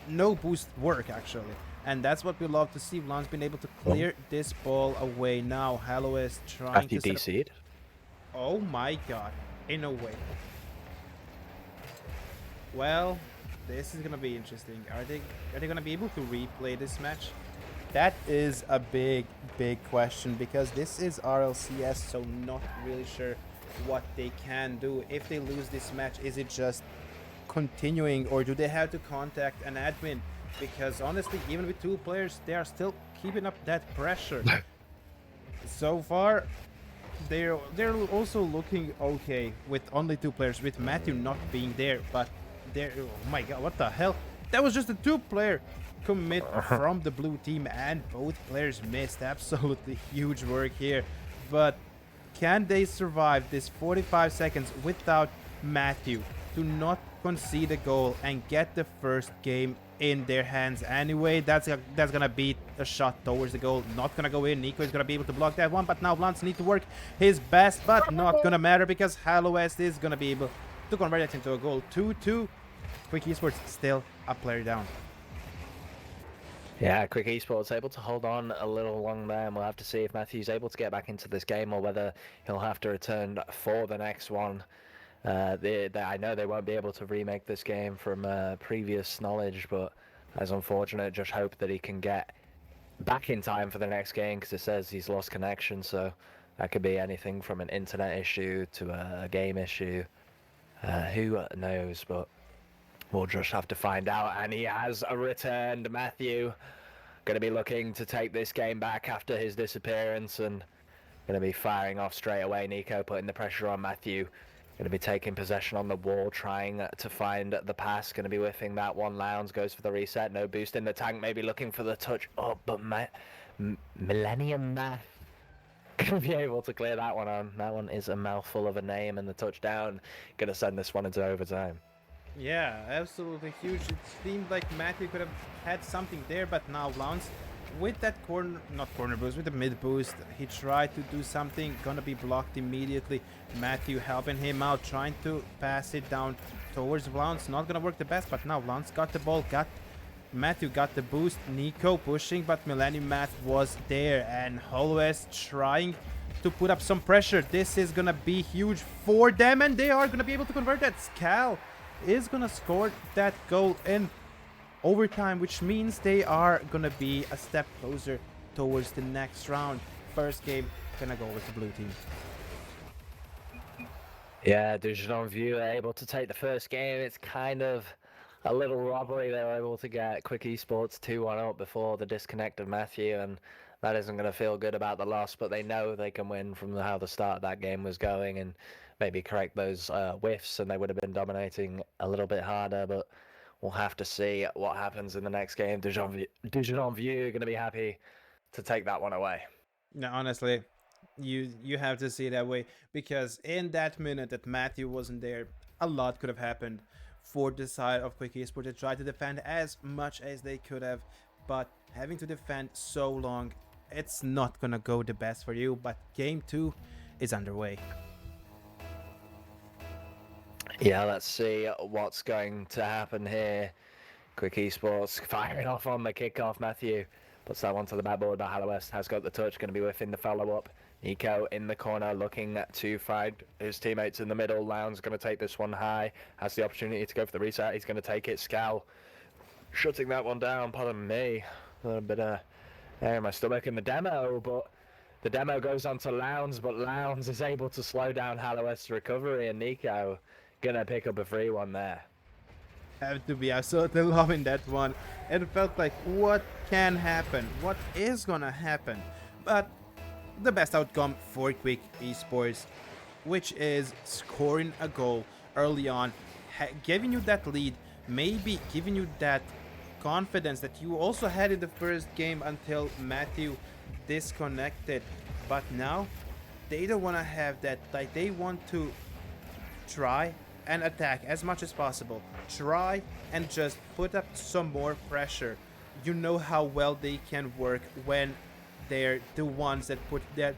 no boost work, actually. And that's what we love to see. Vlaun's been able to clear this ball away. Now Hello is trying Matthew to set up... DC'd. Oh my god. In a way. Well, this is gonna be interesting. Are they gonna be able to replay this match? That is a big question, because this is RLCS, so not really sure what they can do. If they lose this match, is it just continuing, or do they have to contact an admin? Because honestly, even with 2 players, they are still keeping up that pressure. So far, they're also looking okay with only 2 players, with Matthew not being there. But they're, oh my god, what the hell? That was just a 2-player commit from the blue team, and both players missed. Absolutely huge work here. But can they survive this 45 seconds without Matthew to not concede a goal and get the first game in their hands? Anyway, that's gonna be a shot towards the goal, not gonna go in. Nico is gonna be able to block that one, but now Vlaun's need to work his best, but not gonna matter, because Halo West is gonna be able to convert that into a goal. 2-2. Quick Esports still a player down. Yeah, Quick Esports able to hold on a little long there, and we'll have to see if Matthew's able to get back into this game, or whether he'll have to return for the next one. I know they won't be able to remake this game from previous knowledge, but that's unfortunate. Just hope that he can get back in time for the next game, because it says he's lost connection, so that could be anything from an internet issue to a game issue. Who knows, but we'll just have to find out. And he has returned. Matthew going to be looking to take this game back after his disappearance, and going to be firing off straight away. Nico putting the pressure on Matthew. Going to be taking possession on the wall, trying to find the pass. Going to be whiffing that one. Lounge goes for the reset. No boost in the tank. Maybe looking for the touch. Oh, but Millennium Math going to be able to clear that one on. That one is a mouthful of a name, and the touchdown going to send this one into overtime. Yeah, absolutely huge. It seemed like Matthew could have had something there, but now Lounge with that corner boost, with the mid boost, he tried to do something, gonna be blocked immediately. Matthew helping him out, trying to pass it down towards Vlaun's. Not gonna work the best, but now Vlaun's got the ball, Matthew got the boost. Nico pushing, but Millennium Math was there, and Holwes trying to put up some pressure. This is gonna be huge for them, and they are gonna be able to convert that. Scal is gonna score that goal in overtime, which means they are gonna be a step closer towards the next round. First game gonna go with the blue team. Yeah, Dijon View are able to take the first game. It's kind of a little robbery. They were able to get Quick Esports 2-1 up before the disconnect of Matthew, and that isn't going to feel good about the loss, but they know they can win from how the start of that game was going, and maybe correct those whiffs, and they would have been dominating a little bit harder. But we'll have to see what happens in the next game. Dijon View are going to be happy to take that one away. No, honestly, you have to see it that way, because in that minute that Matthew wasn't there, a lot could have happened for the side of Quick Esports. They tried to defend as much as they could have, but having to defend so long, it's not gonna go the best for you. But game 2 is underway. Yeah, let's see what's going to happen here. Quick Esports firing off on the kickoff. Matthew puts that one to the backboard, but Halo West has got the touch, going to be within the follow-up. Nico in the corner looking to find his teammates in the middle. Lounge going to take this one high, has the opportunity to go for the reset. He's going to take it. Scal shutting that one down. Pardon me, a little bit of air in my stomach in the demo, but the demo goes on to Lounge, but Lounge is able to slow down Halo West's recovery, and Nico going to pick up a free one there. Have to be absolutely loving that one. It felt like, what can happen? What is gonna happen? But the best outcome for Quick Esports, which is scoring a goal early on, giving you that lead, maybe giving you that confidence that you also had in the first game until Matthew disconnected. But now they don't want to have that. Like, they want to try and attack as much as possible, try and just put up some more pressure. You know how well they can work when they're the ones that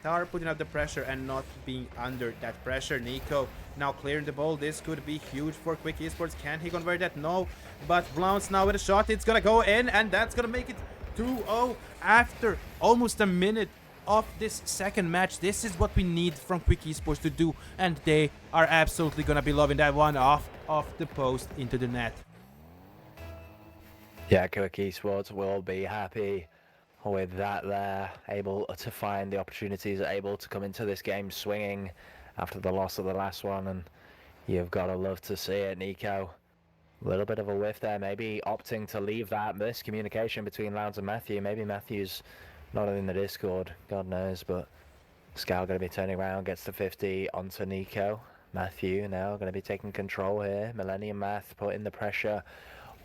are putting up the pressure and not being under that pressure. Nico now clearing the ball. This could be huge for Quick Esports. Can he convert that? No, but Vlaun's now with a shot. It's gonna go in, and that's gonna make it 2-0 after almost a minute of this second match. This is what we need from Quick Esports to do, and they are absolutely gonna be loving that one off the post into the net. Yeah, Quick Esports will be happy with that there. Able to find the opportunities, able to come into this game swinging after the loss of the last one, and you've got to love to see it, Nico. A little bit of a whiff there, maybe opting to leave that miscommunication between Lounge and Matthew. Maybe Matthew's not in the Discord, God knows, but Scal going to be turning around, gets to 50 onto Nico. Matthew now going to be taking control here. Millennium Math putting the pressure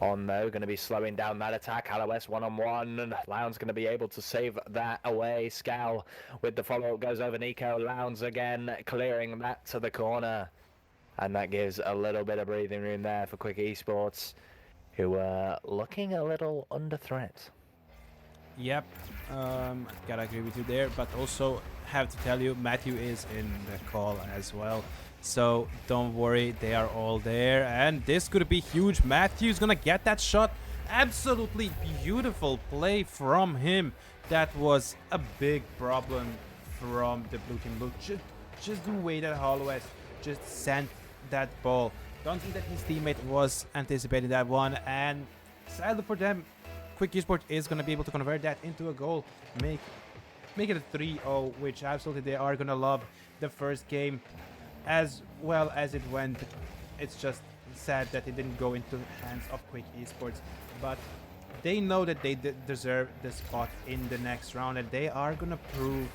on though, going to be slowing down that attack. Hallows one-on-one, and Lounge going to be able to save that away. Scal with the follow-up goes over Nico. Lounge again clearing that to the corner. And that gives a little bit of breathing room there for Quick Esports, who are looking a little under threat. Yep, gotta agree with you there, but also have to tell you, Matthew is in the call as well. So don't worry, they are all there, and this could be huge. Matthew's gonna get that shot. Absolutely beautiful play from him. That was a big problem from the blue team. Look, just the way that Holloway just sent that ball. Don't think that his teammate was anticipating that one, and sadly for them, Quick Esport is going to be able to convert that into a goal, make it a 3-0, which absolutely they are going to love. The first game as well as it went. It's just sad that it didn't go into the hands of Quick Esports, but they know that they deserve the spot in the next round, and they are going to prove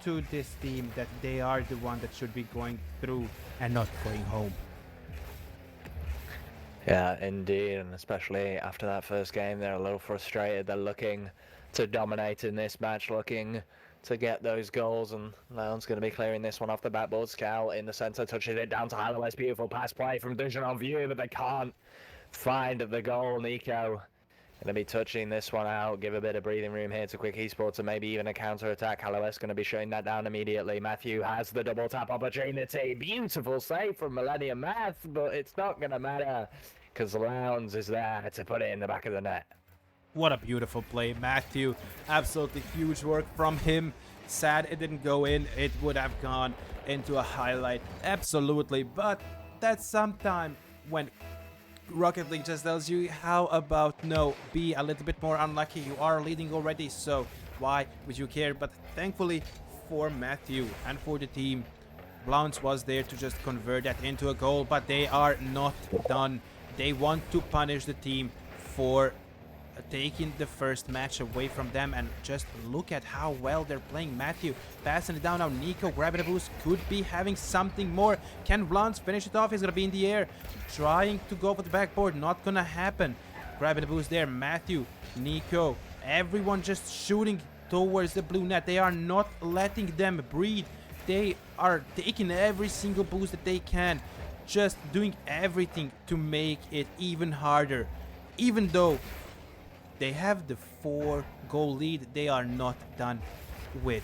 to this team that they are the one that should be going through and not going home. Yeah, indeed, and especially after that first game, they're a little frustrated. They're looking to dominate in this match, looking to get those goals, and Leon's going to be clearing this one off the backboard. Scal in the centre, touches it down to Holloway's beautiful pass play from Vision on view, but they can't find the goal. Nico going to be touching this one out, give a bit of breathing room here to Quick Esports, and maybe even a counter-attack. Holloway's going to be shutting that down immediately. Matthew has the double tap opportunity. Beautiful save from Millennium Math, but it's not going to matter because Lounge is there to put it in the back of the net. What a beautiful play, Matthew. Absolutely huge work from him. Sad it didn't go in. It would have gone into a highlight. Absolutely. But that's sometime when Rocket League just tells you, how about no, be a little bit more unlucky. You are leading already, so why would you care? But thankfully for Matthew and for the team, Blounce was there to just convert that into a goal, but they are not done. They want to punish the team for taking the first match away from them, and just look at how well they're playing. Matthew passing it down now. Nico grabbing a boost, could be having something more. Can Blance finish it off? He's gonna be in the air, trying to go for the backboard. Not gonna happen. Grabbing the boost there. Matthew, Nico, everyone just shooting towards the blue net. They are not letting them breathe. They are taking every single boost that they can, just doing everything to make it even harder. Even though they have the 4-goal lead, they are not done with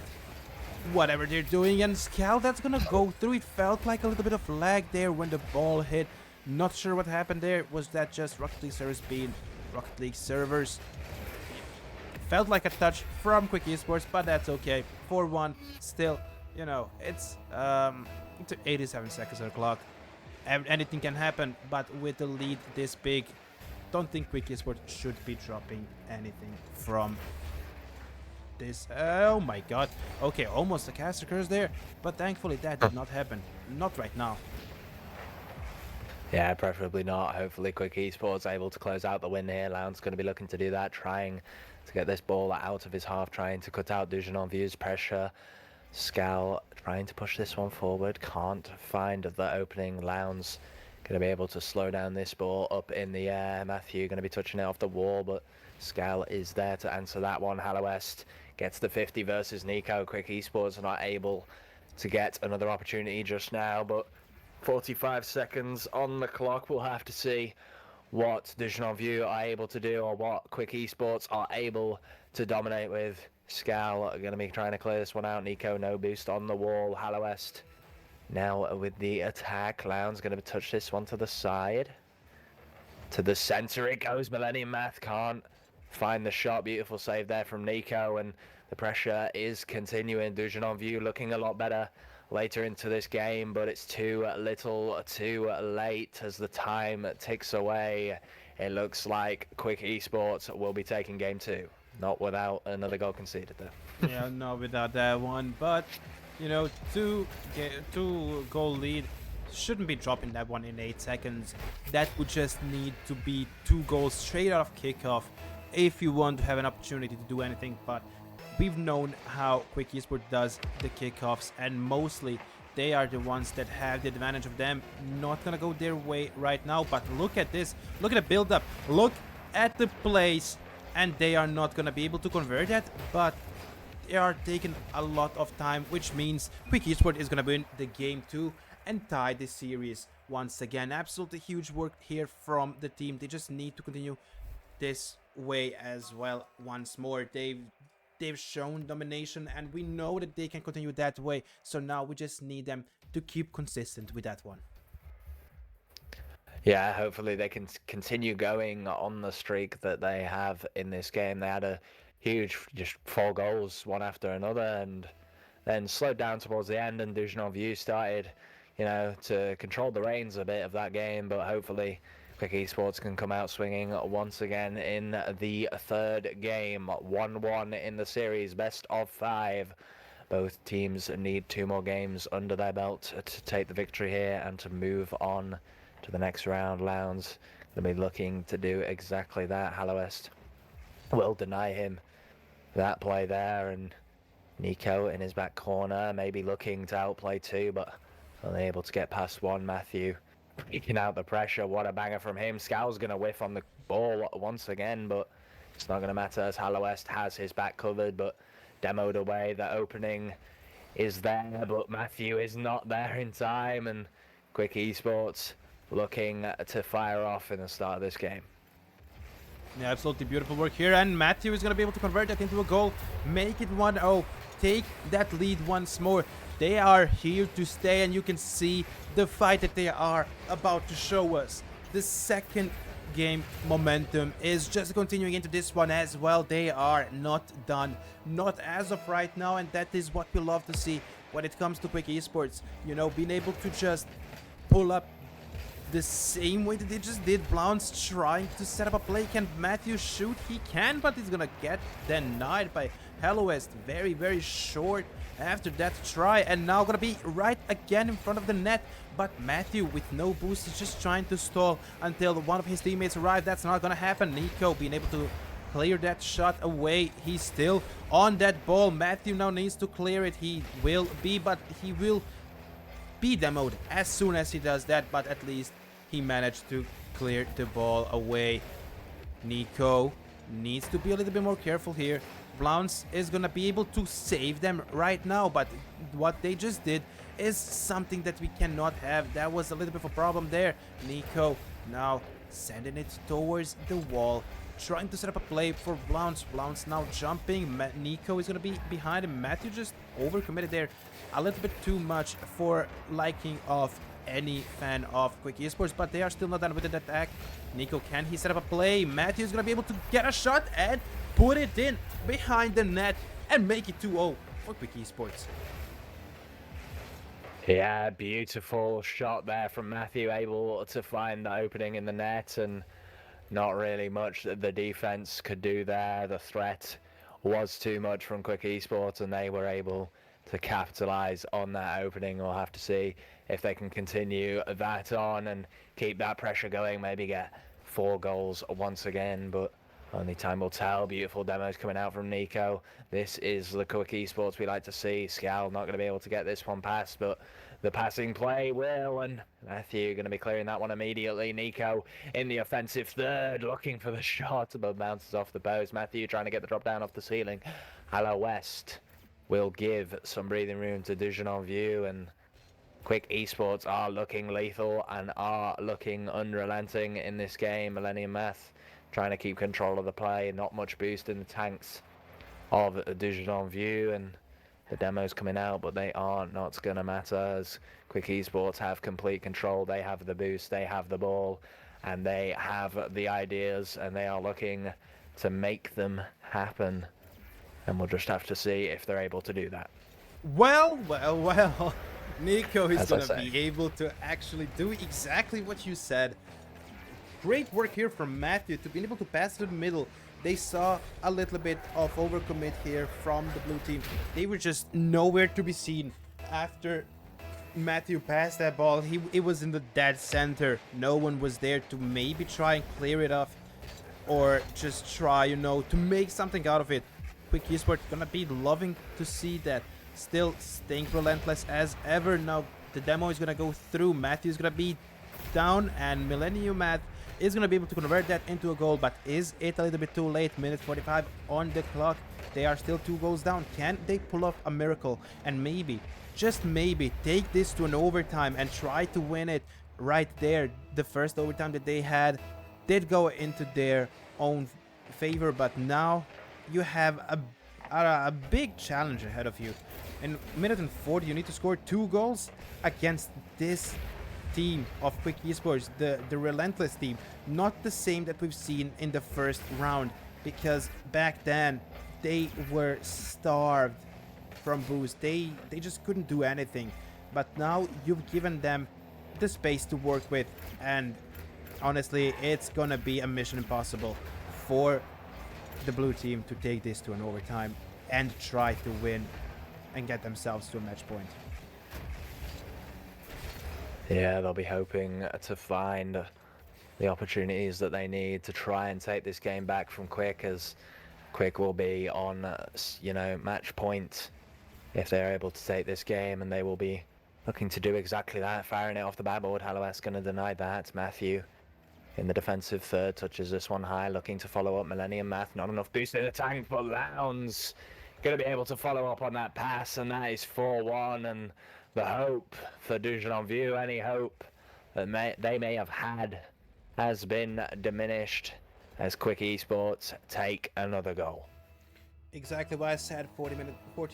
whatever they're doing. And Scal, that's gonna go through. It felt like a little bit of lag there when the ball hit. Not sure what happened there. Was that just Rocket League servers being Rocket League servers? Felt like a touch from Quick Esports, but that's okay. 4-1, still, you know, it's 87 seconds on the clock. Anything can happen, but with the lead this big, don't think Quick Esports should be dropping anything from this. Oh my god. Okay, almost a caster curse there, but thankfully that did not happen. Not right now. Yeah, preferably not. Hopefully Quick Esports able to close out the win here. Lounge's going to be looking to do that, trying to get this ball out of his half, trying to cut out Dujan View's pressure. Scal trying to push this one forward, can't find the opening. Lounge going to be able to slow down this ball up in the air. Matthew going to be touching it off the wall, but Scal is there to answer that one. Hallowest gets the 50 versus Nico. Quick Esports are not able to get another opportunity just now, but 45 seconds on the clock. We'll have to see what Dijon View are able to do, or what Quick Esports are able to dominate with. Scal are going to be trying to clear this one out. Nico, no boost on the wall. Hallowest now with the attack. Lounge going to touch this one to the side. To the center it goes. Millennium Math can't find the shot. Beautiful save there from Nico, and the pressure is continuing. Dujan View looking a lot better later into this game, but it's too little too late as the time ticks away. It looks like Quick Esports will be taking game 2. Not without another goal conceded though. Yeah, no, without that one. But, you know, two goal lead shouldn't be dropping that one in 8 seconds. That would just need to be 2 goals straight out of kickoff if you want to have an opportunity to do anything. But we've known how Quick Esports does the kickoffs, and mostly they are the ones that have the advantage of them. Not gonna go their way right now, but look at this. Look at the build-up. Look at the plays, and they are not gonna be able to convert that, but they are taking a lot of time, which means Quick Esports is gonna win the game 2 and tie the series once again. Absolutely huge work here from the team. They just need to continue this way as well once more. They've shown domination, and we know that they can continue that way. So now we just need them to keep consistent with that one. Yeah, hopefully they can continue going on the streak that they have in this game. They had a huge, just 4 goals, one after another, and then slowed down towards the end, and Dujan View started, to control the reins a bit of that game, but hopefully Quick Esports can come out swinging once again in the 3rd game. 1-1 in the series, best of 5. Both teams need 2 more games under their belt to take the victory here and to move on to the next round. Lowndes will be looking to do exactly that. Hallowest will deny him that play there, and Nico in his back corner maybe looking to outplay 2, but unable to get past 1. Matthew freaking out the pressure. What a banger from him. Scow's going to whiff on the ball once again, but it's not going to matter as Hallowest has his back covered, but demoed away. The opening is there, but Matthew is not there in time, and Quick Esports looking to fire off in the start of this game. Yeah, absolutely beautiful work here, and Matthew is going to be able to convert that into a goal, make it 1-0, take that lead once more. They are here to stay, and you can see the fight that they are about to show us. The second game momentum is just continuing into this one as well. They are not done, not as of right now, and that is what we love to see when it comes to Quick Esports. Being able to just pull up the same way that they just did. Blounce trying to set up a play. Can Matthew shoot? He can, but he's gonna get denied by Hallowest. Very, very short after that try, and now gonna be right again in front of the net. But Matthew with no boost is just trying to stall until one of his teammates arrive. That's not gonna happen. Nico being able to clear that shot away. He's still on that ball. Matthew now needs to clear it. He will be, but he will be demoed as soon as he does that, but at least he managed to clear the ball away. Nico needs to be a little bit more careful here. Blounce is gonna be able to save them right now, but what they just did is something that we cannot have. That was a little bit of a problem there. Nico now sending it towards the wall, trying to set up a play for Blounce. Blounce now jumping. Nico is gonna be behind him. Matthew just overcommitted there a little bit too much for liking of any fan of Quick Esports, but they are still not done with the attack. Nico, can he set up a play? Matthew is gonna be able to get a shot and put it in behind the net and make it 2-0 for Quick Esports. Yeah, beautiful shot there from Matthew, able to find the opening in the net, and not really much that the defense could do there. The threat was too much from Quick Esports, and they were able to capitalize on that opening. We'll have to see if they can continue that on and keep that pressure going, maybe get 4 goals once again, but only time will tell. Beautiful demos coming out from Nico. This is the Quick Esports we like to see. Scal not going to be able to get this one past, but the passing play will, and Matthew going to be clearing that one immediately. Nico in the offensive third, looking for the shot, but bounces off the post. Matthew trying to get the drop down off the ceiling. Hallowest will give some breathing room to Dujan View, and Quick Esports are looking lethal and are looking unrelenting in this game. Millennium Math trying to keep control of the play, not much boost in the tanks of Dujan View, and the demos coming out, but they are not going to matter as Quick Esports have complete control. They have the boost, they have the ball, and they have the ideas, and they are looking to make them happen. And we'll just have to see if they're able to do that. Well, well, well. Nico is As I gonna say. be able to actually do exactly what you said. Great work here from Matthew to be able to pass to the middle. They saw a little bit of overcommit here from the blue team. They were just nowhere to be seen after Matthew passed that ball. It was in the dead center. No one was there to maybe try and clear it off or just try, you know, to make something out of it. Quick Esports gonna be loving to see that. Still staying relentless as ever. Now the demo is gonna go through. Matthew's gonna be down and Millennium Math is gonna be able to convert that into a goal, but is it a little bit too late? Minute 45 on the clock. They are still 2 goals down. Can they pull off a miracle and maybe, just maybe, take this to an overtime and try to win it right there? The first overtime that they had did go into their own favor, but now you have a big challenge ahead of you. In minute and 40, you need to score 2 goals against this team of Quick Esports, the relentless team. Not the same that we've seen in the first round, because back then they were starved from boost. They just couldn't do anything. But now you've given them the space to work with, and honestly, it's gonna be a mission impossible for the blue team to take this to an overtime and try to win and get themselves to a match point. Yeah, they'll be hoping to find the opportunities that they need to try and take this game back from Quick, as Quick will be on, you know, match point if they're able to take this game, and they will be looking to do exactly that, firing it off the backboard. Hallowes going to deny that. Matthew in the defensive third touches this one high, looking to follow up. Millennium Math, not enough boost in the tank, but Lowndes going to be able to follow up on that pass, and that is 4-1. And the hope for Dujan View, any hope that they may have had, has been diminished as Quick Esports take another goal. Exactly what I said 40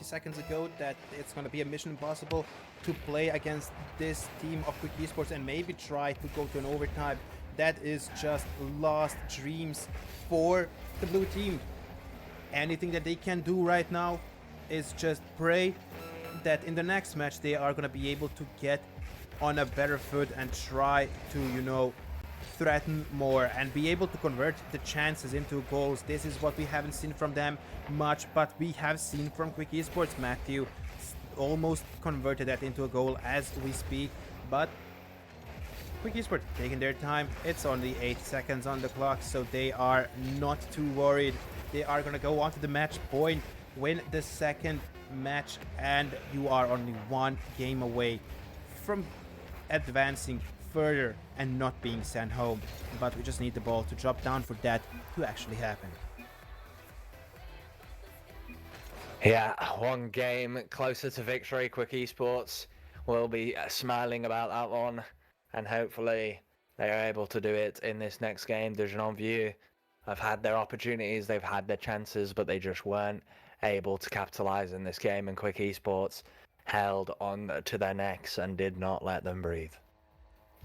seconds ago, that it's going to be a mission impossible to play against this team of Quick Esports and maybe try to go to an overtime. That is just lost dreams for the blue team. Anything that they can do right now is just pray that in the next match they are going to be able to get on a better foot and try to, you know, threaten more and be able to convert the chances into goals. This is what we haven't seen from them much, but we have seen from Quick Esports. Matthew almost converted that into a goal as we speak, but Quick Esports taking their time. It's only 8 seconds on the clock, so they are not too worried. They are going to go on to the match point, win the second match, and you are only 1 game away from advancing further and not being sent home. But we just need the ball to drop down for that to actually happen. Yeah, 1 game closer to victory. Quick Esports will be smiling about that one, and hopefully they are able to do it in this next game. Dujan View have had their opportunities, they've had their chances, but they just weren't able to capitalize in this game, and Quick Esports held on to their necks and did not let them breathe.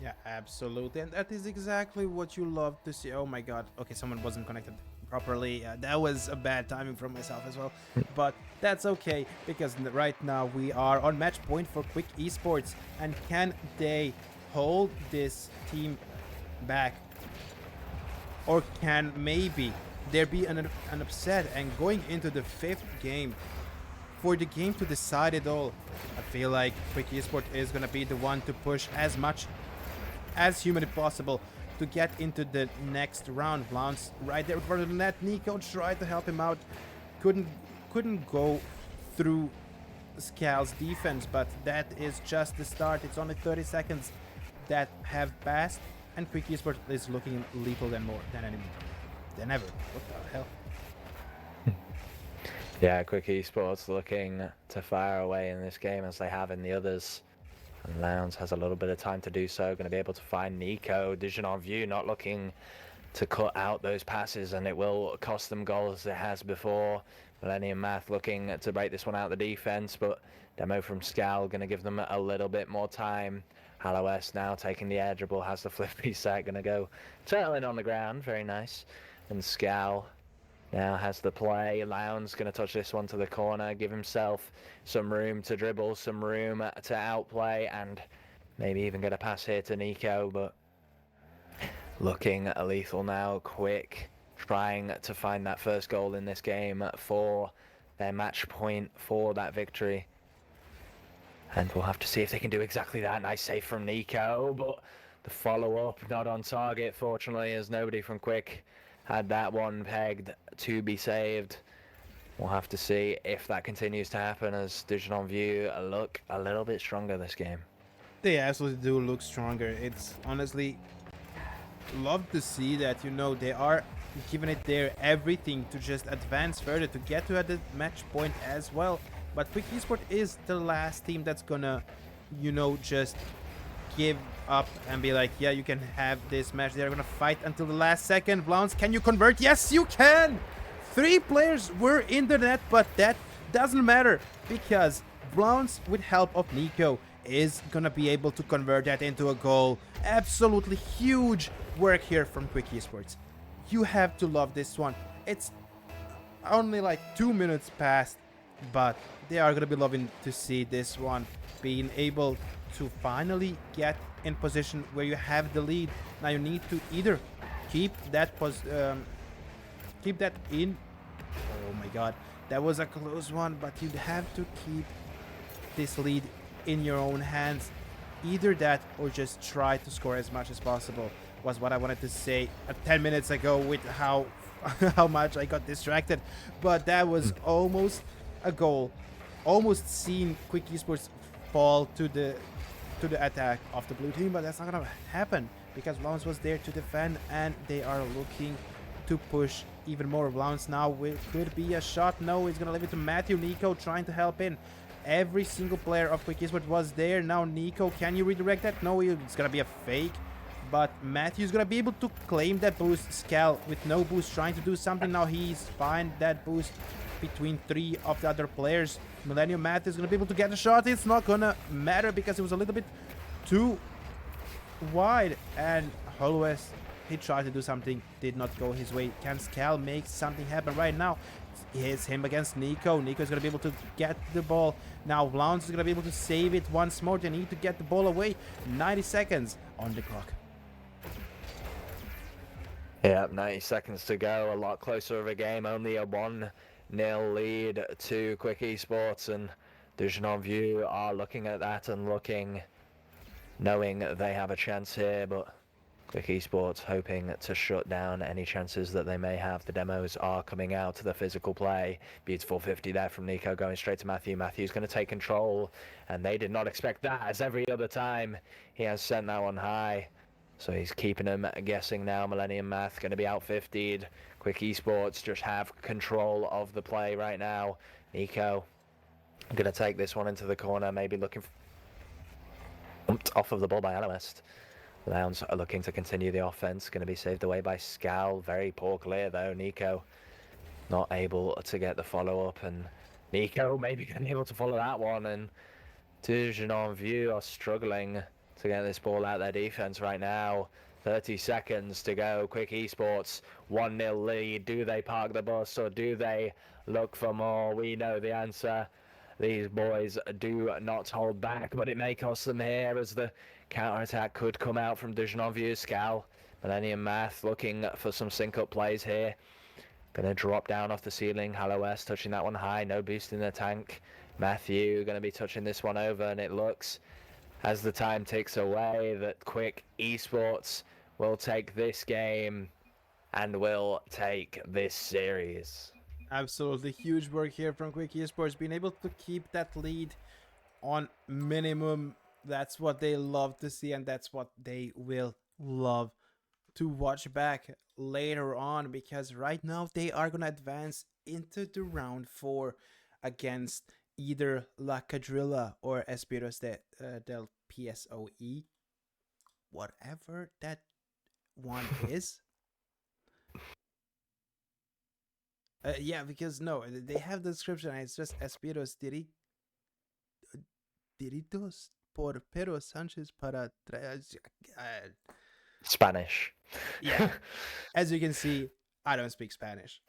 Yeah, absolutely. And that is exactly what you love to see. Oh my god. Okay, someone wasn't connected properly. That was a bad timing from myself as well. But that's okay, because right now we are on match point for Quick Esports. And can they hold this team back? Or can maybe there be an upset and going into the 5th game, for the game to decide it all? I feel like Quick Esports is going to be the one to push as much as humanly possible to get into the next round. Lowndes right there in front of the net. Nico tried to help him out. Couldn't go through Scal's defense, but that is just the start. It's only 30 seconds that have passed, and Quick Esports is looking lethal than ever. What the hell? Yeah, Quick Esports looking to fire away in this game as they have in the others. And Lowndes has a little bit of time to do so. Going to be able to find Nico. Dujan View not looking to cut out those passes, and it will cost them goals as it has before. Millennium Math looking to break this one out of the defense, but demo from Scal going to give them a little bit more time. Hallowes now taking the air dribble, has the flip reset, going to go turtling on the ground. Very nice. And Scal now has the play. Lowndes going to touch this one to the corner, give himself some room to dribble, some room to outplay, and maybe even get a pass here to Nico, but looking lethal now. Quick, trying to find that first goal in this game for their match point for that victory. And we'll have to see if they can do exactly that. Nice save from Nico, but the follow-up not on target, fortunately, as nobody from Quick had that one pegged to be saved. We'll have to see if that continues to happen as Dijon View look a little bit stronger this game. They absolutely do look stronger. It's honestly love to see that, you know, they are giving it their everything to just advance further, to get to the match point as well. But Quick Esport is the last team that's gonna, you know, just give up and be like, yeah, you can have this match. They're gonna fight until the last second. Blounce, can you convert? Yes, you can! 3 players were in the net, but that doesn't matter because Blounce, with help of Nico, is gonna be able to convert that into a goal. Absolutely huge work here from Quick Esports. You have to love this one. It's only like 2 minutes past, but they are gonna be loving to see this one, being able to finally get in position where you have the lead. Now you need to either keep that in. Oh my god, that was a close one, but you have to keep this lead in your own hands. Either that or just try to score as much as possible, was what I wanted to say 10 minutes ago with how how much I got distracted. But that was almost a goal. Almost seen Quick Esports fall to the attack of the blue team, but that's not gonna happen because Lowndes was there to defend, and they are looking to push even more. Lowndes now could be a shot. No, he's gonna leave it to Matthew. Nico trying to help in. Every single player of Quick Esports was there. Now Nico, can you redirect that? No, it's gonna be a fake. But Matthew's gonna be able to claim that boost. Scal with no boost trying to do something. Now he's fine that boost between 3 of the other players. Millennium Math is gonna be able to get a shot. It's not gonna matter because it was a little bit too wide. And Holwes, he tried to do something, did not go his way. Can Scal make something happen right now? It's him against Nico. Nico is going to be able to get the ball. Now Lowndes is going to be able to save it once more. They need to get the ball away. 90 seconds on the clock. Yeah, 90 seconds to go. A lot closer of a game. Only a 1-0 lead to Quick Esports, and Dijon View are looking at that and knowing they have a chance here, but Quick Esports hoping to shut down any chances that they may have. The demos are coming out to the physical play. Beautiful 50 there from Nico going straight to Matthew. Matthew's going to take control, and they did not expect that, as every other time he has sent that one high. So he's keeping them guessing now. Millennium Math going to be out 50'd. Quick Esports just have control of the play right now. Nico going to take this one into the corner, maybe looking off of the ball by Aloest. Lowndes are looking to continue the offense. Going to be saved away by Scal. Very poor clear though. Nico not able to get the follow-up, and Nico maybe going to be able to follow that one, and Dijon View are struggling to get this ball out their defense right now. 30 seconds to go. Quick Esports 1-0 lead. Do they park the bus or do they look for more? We know the answer. These boys do not hold back, but it may cost them here as the counter-attack could come out from Dijon View. Scal, Millennium Math looking for some sync-up plays here. Gonna drop down off the ceiling. Hello West touching that one high. No boost in the tank. Matthew gonna be touching this one over, and it looks, as the time ticks away, that Quick Esports will take this game and will take this series. Absolutely huge work here from Quick Esports, being able to keep that lead on minimum. That's what they love to see, and that's what they will love to watch back later on, because right now they are going to advance into the round 4 against either La Cadrilla or Espiros del PSOE, whatever that one is. Yeah, because no, they have the description, and it's just Espiros diritos por Pedro Sanchez para Spanish. Yeah. As you can see, I don't speak Spanish.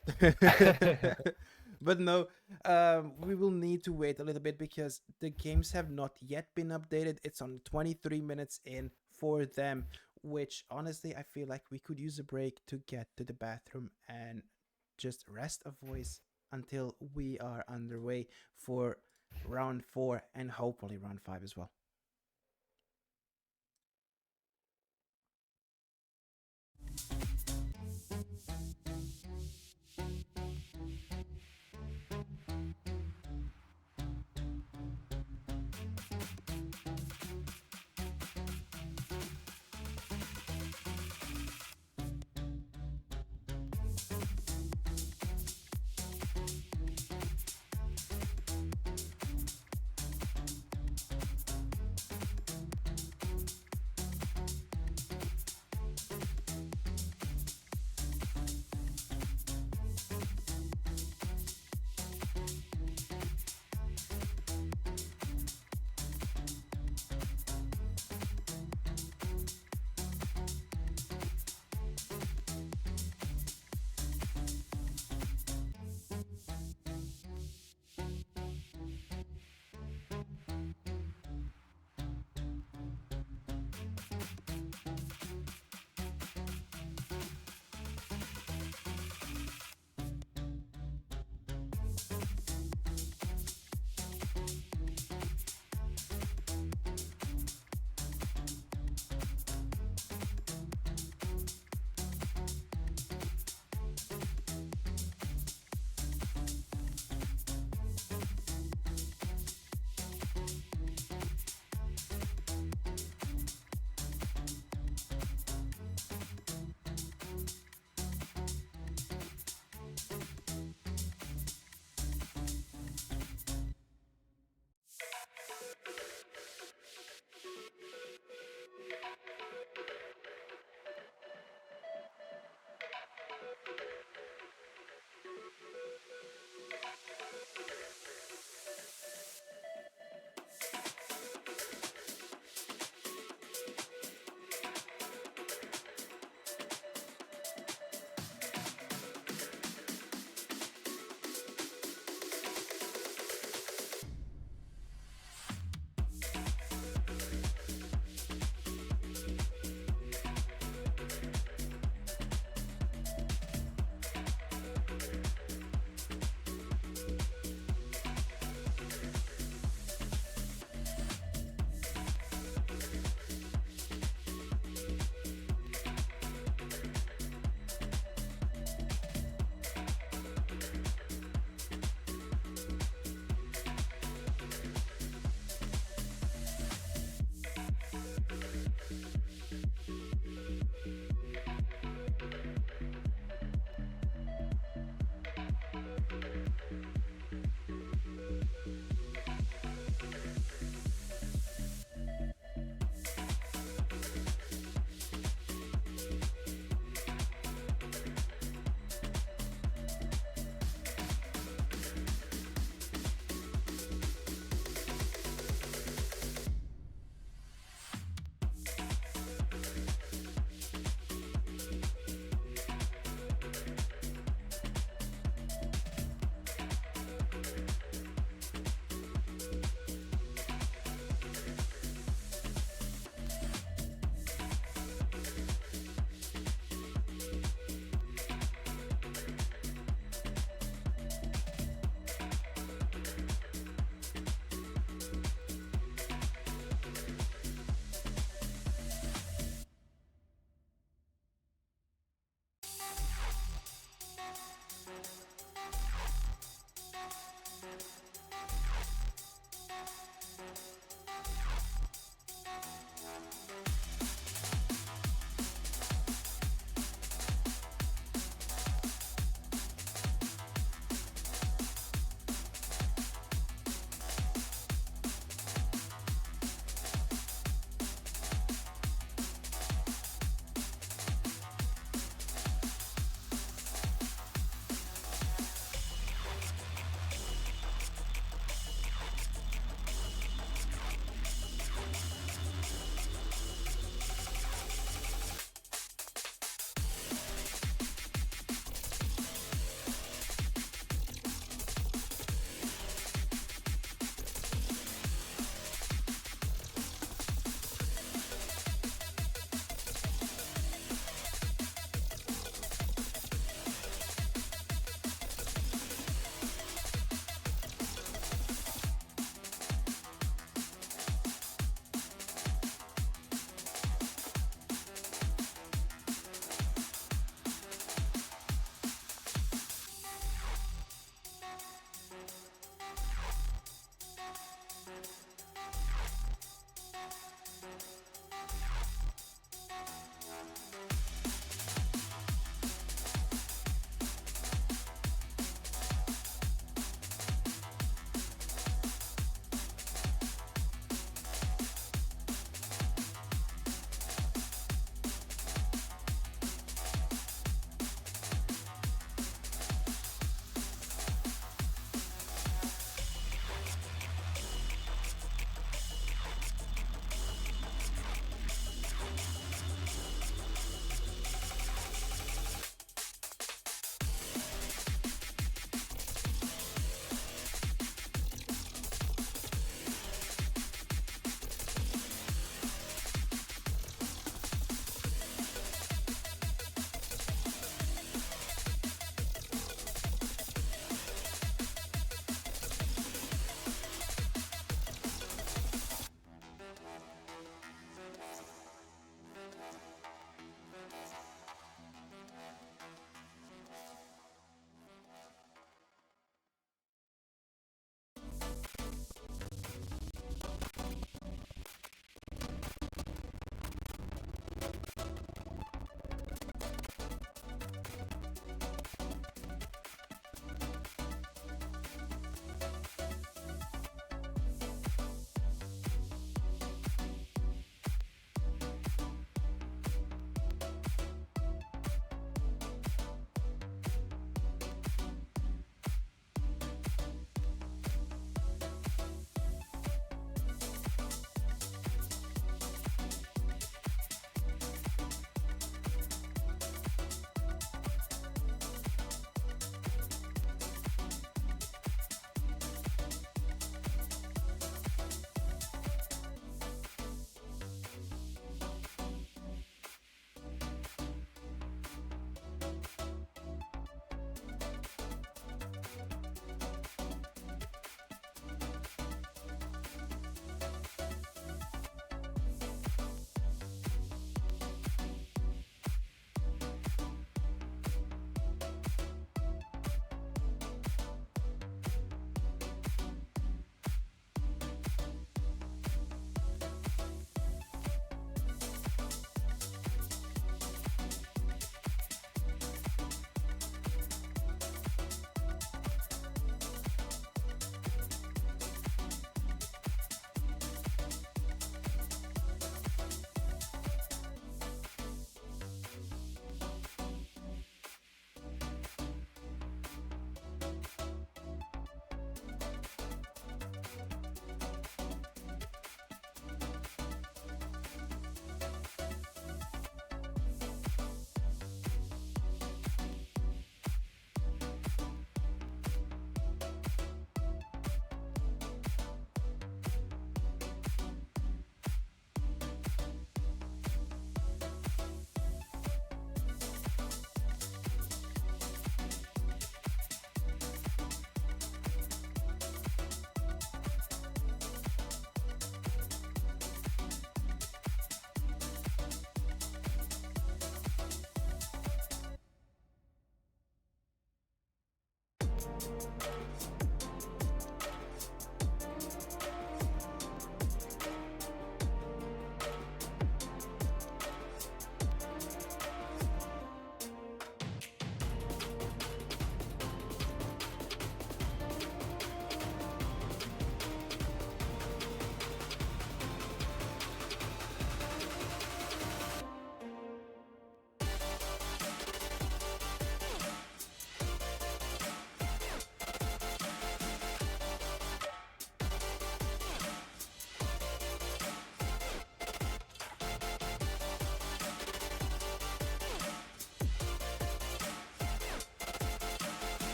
But no, we will need to wait a little bit because the games have not yet been updated. It's on 23 minutes in for them, which honestly, I feel like we could use a break to get to the bathroom and just rest a voice until we are underway for round 4 and hopefully round 5 as well.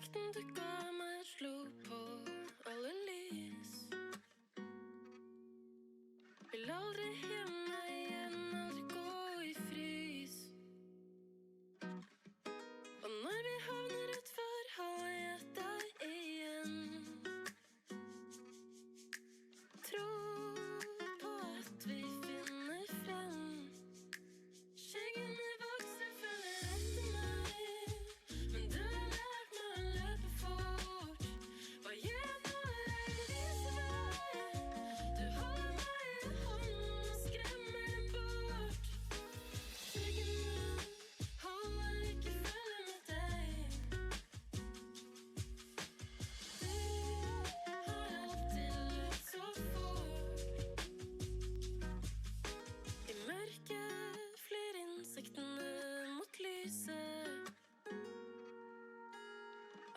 Natten du ga meg slo på alle lys. Vil aldri hjemme igjen, aldri gå i frys. Og når vi havner utfor, har jeg deg igjen. Tro på at vi finner frem. Skyggene vokser, følger etter meg. Men du har lært meg å løpe fort. Hva gjør jeg når regnet viser vei? Du holder meg i hånden og skremmer dem bort. Skyggene holder ikke følge med deg. Du har alltid løpt så fort. I mørket flyr insektene mot lyset.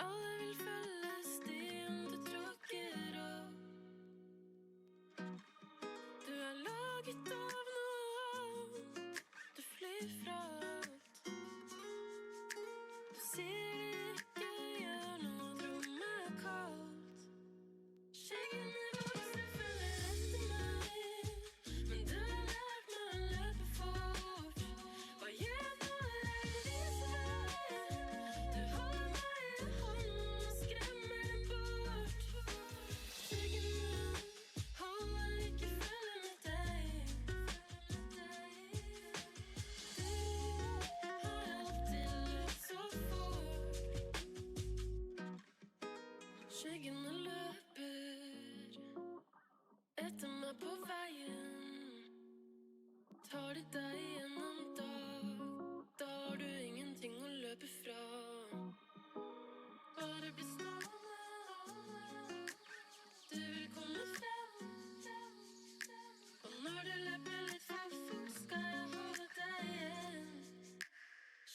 Alle vil følge stien du tråkker opp. Du er laget av noe annet. Du flyr fra alt. Du sier det ikke gjør noe, rommet er kaldt. Skyggene vokser, følger etter meg. Men du har lært meg å løpe fort. Hva gjør jeg når regnet viser vei? Du holder meg i hånden og skremmer dem bort. Skyggene holder ikke følge med deg. Du har alltid løpt så fort. Skyggene løper etter meg på veien. Tar de deg gjennom dag, da har du ingenting å løpe fra. Bare bli stående, du vil komme frem. Og når du løper litt for fort, skal jeg holde deg igjen.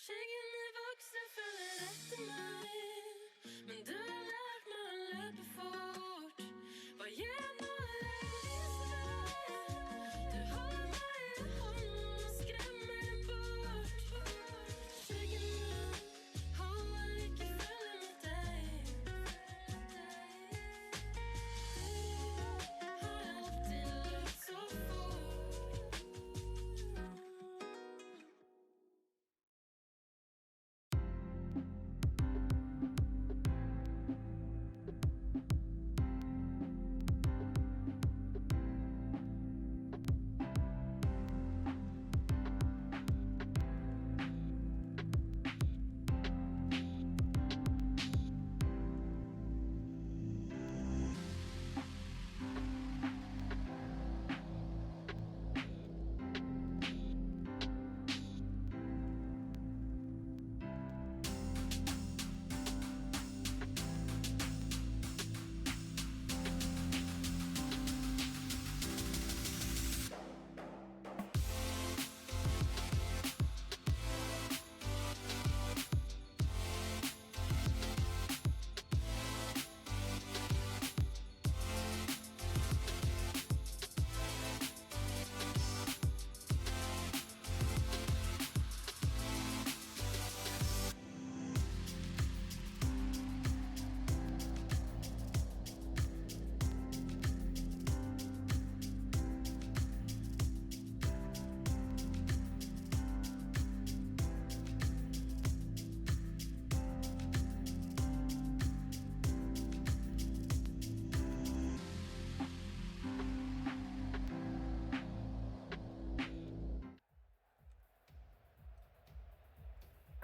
Skyggene vokser, følger etter meg. Men du har lært meg å løpe fort. Hva gjør jeg når regnet viser vei? Du holder meg i hånden og skremmer dem bort. Skyggene holder ikke følge med deg. Du har alltid løpt så fort.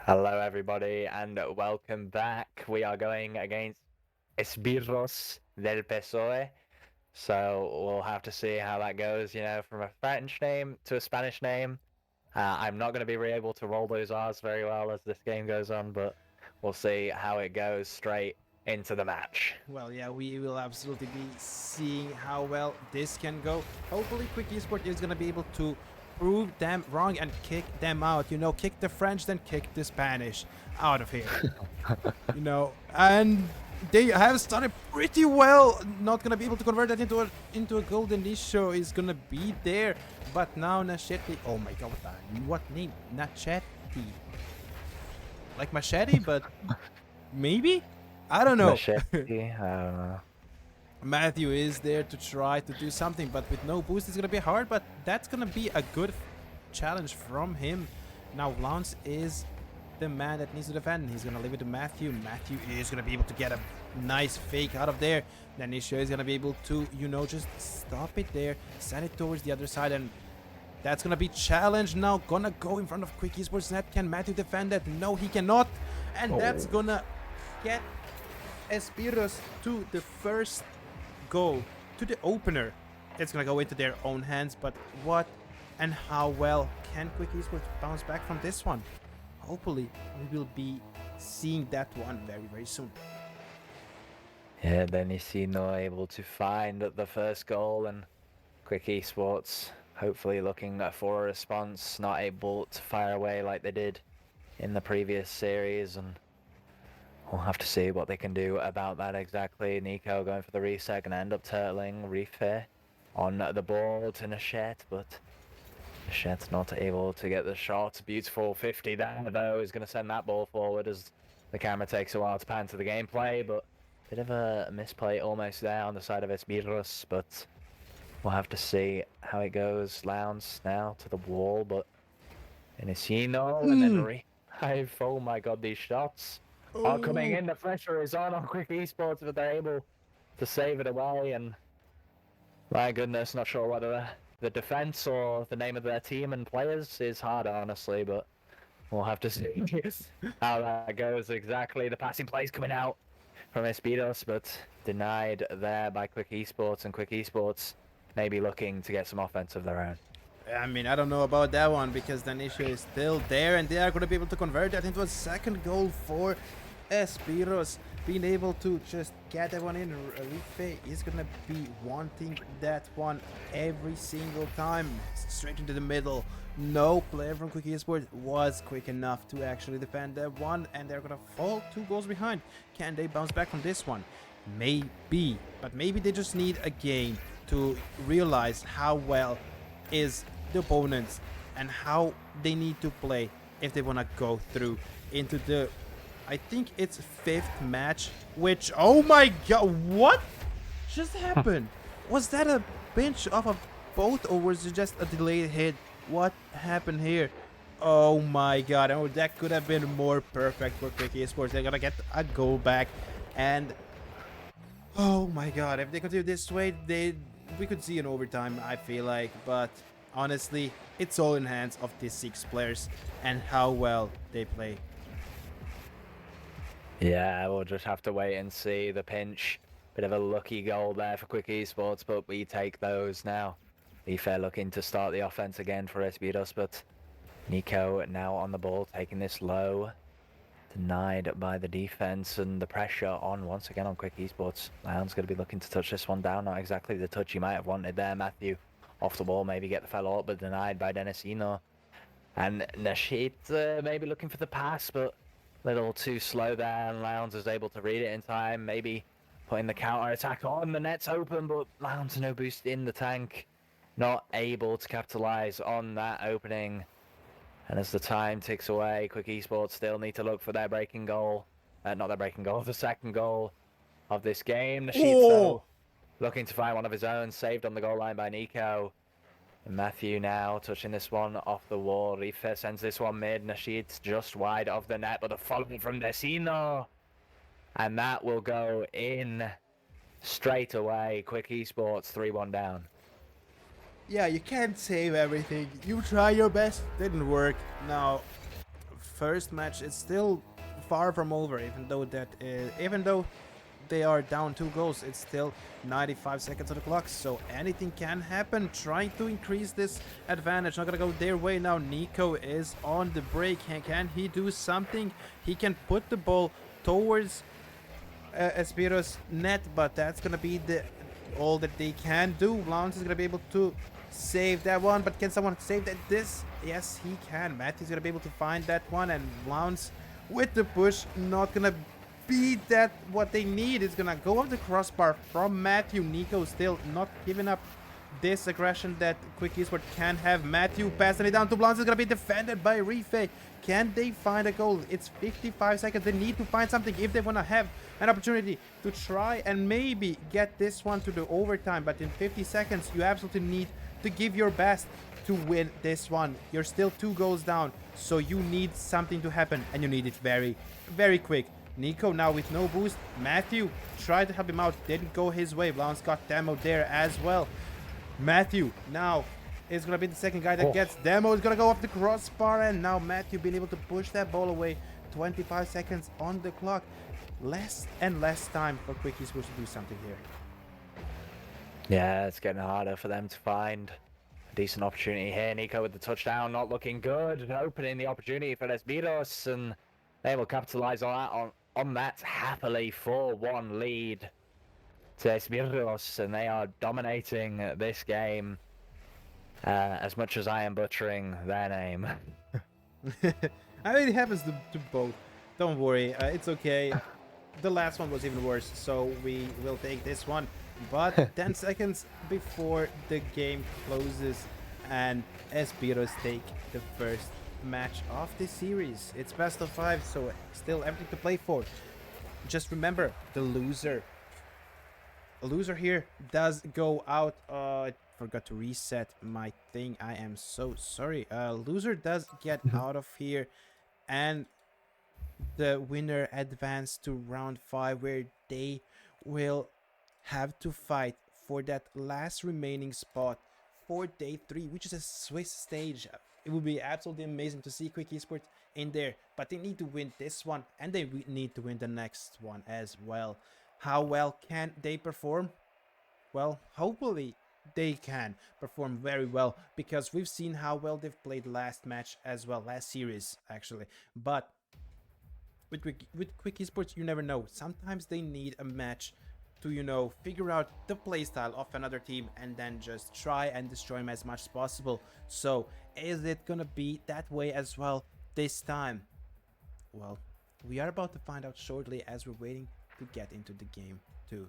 Hello, everybody, and welcome back. We are going against Esbirros del PSOE, so we'll have to see how that goes, you know, from a French name to a Spanish name. I'm not going to be able to roll those R's very well as this game goes on, but we'll see how it goes straight into the match. Well, yeah, we will absolutely be seeing how well this can go. Hopefully, Quick Esport is gonna be able to prove them wrong and kick them out. You know, kick the French, then kick the Spanish out of here. You know, and they have started pretty well. Not gonna be able to convert that into a golden issue is gonna be there. But now Nachetti. Oh my god, what name? Nachetti. Like machete, but maybe? I don't know. Machete, I don't know. Matthew is there to try to do something, but with no boost, it's gonna be hard. But that's gonna be a good challenge from him. Now Lance is the man that needs to defend. He's gonna leave it to Matthew. Matthew is gonna be able to get a nice fake out of there. Then Nisha is gonna be able to, you know, just stop it there, send it towards the other side, and that's gonna be challenged now. Gonna go in front of Quick Esports Net. Can Matthew defend that? No, he cannot. And that's gonna get Espiros to the first goal, to the opener. It's gonna go into their own hands, but what and how well can Quick Esports bounce back from this one? Hopefully, we will be seeing that one very, very soon. Yeah, then you see not able to find the first goal, and Quick Esports hopefully looking for a response, not able to fire away like they did in the previous series, and we'll have to see what they can do about that exactly. Nico going for the reset, gonna end up turtling Refair on the ball to Nashette, but Nashette's not able to get the shot. Beautiful 50 there, though, is gonna send that ball forward as the camera takes a while to pan to the gameplay, but bit of a misplay almost there on the side of Esmirus, but we'll have to see how it goes. Lounge now to the wall, but Inesino and then Revive. Oh my god, these shots are coming in. The pressure is on Quick Esports, but they're able to save it away, and my goodness, not sure whether the defense or the name of their team and players is hard, honestly, but we'll have to see how that goes exactly. The passing plays coming out from Espiros, but denied there by Quick Esports, and Quick Esports maybe looking to get some offense of their own. I mean, I don't know about that one, because Danisha is still there, and they are going to be able to convert that into a second goal for Espiros. Being able to just get that one in. Rife is going to be wanting that one every single time. Straight into the middle. No player from Quick Esports was quick enough to actually defend that one, and they're going to fall 2 goals behind. Can they bounce back from this one? Maybe, but maybe they just need a game to realize how well is the opponents and how they need to play if they want to go through into the, I think it's 5th match, which, oh my god, what just happened? Was that a pinch off of both, or was it just a delayed hit? What happened here? Oh my god, oh, that could have been more perfect for Quick Esports. They're gonna get a goal back, and oh my god, if they continue this way, we could see an overtime, I feel like. But honestly, it's all in hands of these 6 players and how well they play. Yeah, we'll just have to wait and see. The pinch, bit of a lucky goal there for Quick Esports, but we take those now. Fair looking to start the offense again for Espiros, but Nico now on the ball, taking this low. Denied by the defense, and the pressure on once again on Quick Esports. Lion's going to be looking to touch this one down. Not exactly the touch he might have wanted there. Matthew off the ball, maybe get the fellow up, but denied by Denisino. And Nashit maybe looking for the pass, but a little too slow there, and Lounge is able to read it in time. Maybe putting the counter attack on. The net's open, but Lounge no boost in the tank. Not able to capitalize on that opening. And as the time ticks away, Quick Esports still need to look for their breaking goal. Not their breaking goal, the second goal of this game. Nasheed, though, looking to find one of his own, saved on the goal line by Nico. And Matthew now touching this one off the wall. Rife sends this one mid. Nasheed's just wide of the net, but a follow from Desino. And that will go in straight away. Quick Esports 3-1 down. Yeah, you can't save everything. You try your best, didn't work. Now, first match is still far from over, even though they are down 2 goals. It's still 95 seconds on the clock, so anything can happen. Trying to increase this advantage, not gonna go their way now. Nico is on the break. Can he do something? He can put the ball towards Espiro's net, but that's gonna be all that they can do. Lance is gonna be able to save that one, but can someone save that? Yes, he can. Matthew's gonna be able to find that one, and Lance with the push, not gonna be that what they need. Is gonna go off the crossbar from Matthew. Nico still not giving up this aggression that Quick Esport can have. Matthew passing it down to Blondes is going to be defended by Rife. Can they find a goal? It's 55 seconds. They need to find something if they want to have an opportunity to try and maybe get this one to the overtime. But in 50 seconds, you absolutely need to give your best to win this one. You're still 2 goals down, so you need something to happen, and you need it very, very quick. Nico now with no boost. Matthew tried to help him out, didn't go his way. Blondes got Demo there as well. Matthew now is gonna be the second guy that gets Demo. Is gonna go off the crossbar, and now Matthew being able to push that ball away. 25 seconds on the clock. Less and less time for Quick Esports to do something here. Yeah, it's getting harder for them to find a decent opportunity here. Nico with the touchdown, not looking good, opening the opportunity for Espiros, and they will capitalize on that happily. 4-1 lead to Espiros, and they are dominating this game. As much as I am butchering their name. I mean, it happens to both. Don't worry, it's okay. The last one was even worse, so we will take this one. But 10 seconds before the game closes, and Espiros take the first match of this series. It's best of 5, so still everything to play for. Just remember, the loser here does go out. I forgot to reset my thing. I am so sorry. Loser does get out of here, and the winner advance to round 5, where they will have to fight for that last remaining spot for day 3, which is a Swiss stage. It would be absolutely amazing to see Quick Esports in there, but they need to win this one, and they need to win the next one as well. How well can they perform? Well, hopefully they can perform very well, because we've seen how well they've played last match as well, last series actually. But with Quick Esports, you never know. Sometimes they need a match to, you know, figure out the playstyle of another team and then just try and destroy them as much as possible. So is it gonna be that way as well this time? Well, we are about to find out shortly, as we're waiting to get into the game too.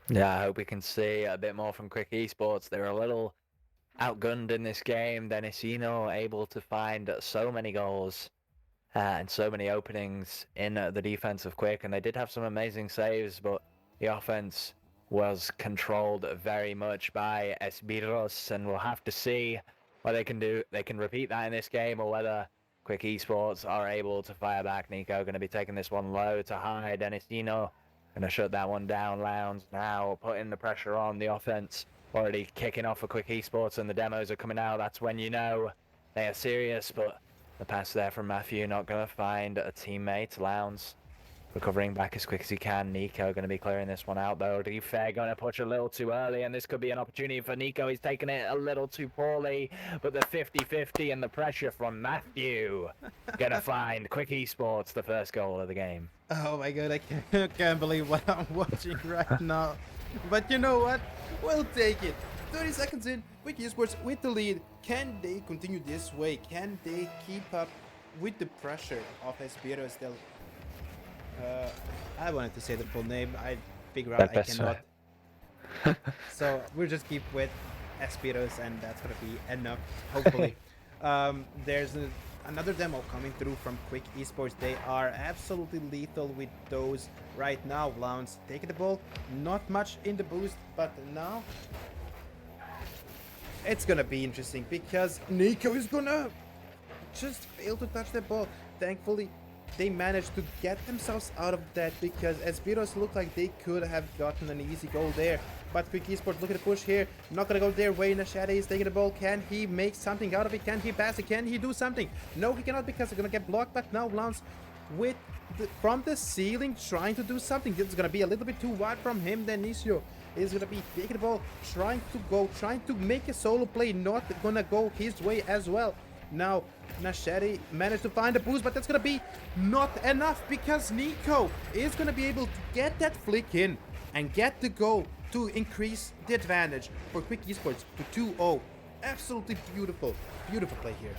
Yeah, I hope we can see a bit more from Quick Esports. They're a little outgunned in this game. Denisino able to find so many goals and so many openings in the defense of Quick, and they did have some amazing saves, but the offense was controlled very much by Espiros, and we'll have to see what they can do. They can repeat that in this game, or whether Quick Esports are able to fire back. Nico going to be taking this one low to high. Denisino going to shut that one down. Lounge now putting the pressure on the offense. Already kicking off for Quick Esports, and the demos are coming out. That's when you know they are serious, but the pass there from Matthew, not going to find a teammate. Lounge recovering back as quick as he can. Nico going to be clearing this one out, though. Fair going to push a little too early, and this could be an opportunity for Nico. He's taking it a little too poorly, but the 50-50 and the pressure from Matthew going to find Quick Esports the first goal of the game. Oh my god, I can't believe what I'm watching right now. But you know what? We'll take it. 30 seconds in, Quick Esports with the lead. Can they continue this way? Can they keep up with the pressure of Espiros? I wanted to say the full name. I figure out I cannot. So we'll just keep with Espiros, and that's gonna be enough, hopefully. There's another demo coming through from Quick Esports. They are absolutely lethal with those right now. Lounge taking the ball, not much in the boost, but now it's gonna be interesting, because Nico is gonna just fail to touch the ball. Thankfully, they managed to get themselves out of that, because Espiros looked like they could have gotten an easy goal there. But Quick Esports, look at the push here. Not gonna go their way. Nashade is taking the ball. Can he make something out of it? Can he pass it? Can he do something? No, he cannot, because they're gonna get blocked. But now Lounge with from the ceiling trying to do something. It's gonna be a little bit too wide from him. Then Nisio is gonna be taking the ball, trying to make a solo play. Not gonna go his way as well. Now Nashade managed to find a boost, but that's gonna be not enough, because Nico is gonna be able to get that flick in and get the goal to increase the advantage for Quick Esports to 2-0. Absolutely beautiful play here.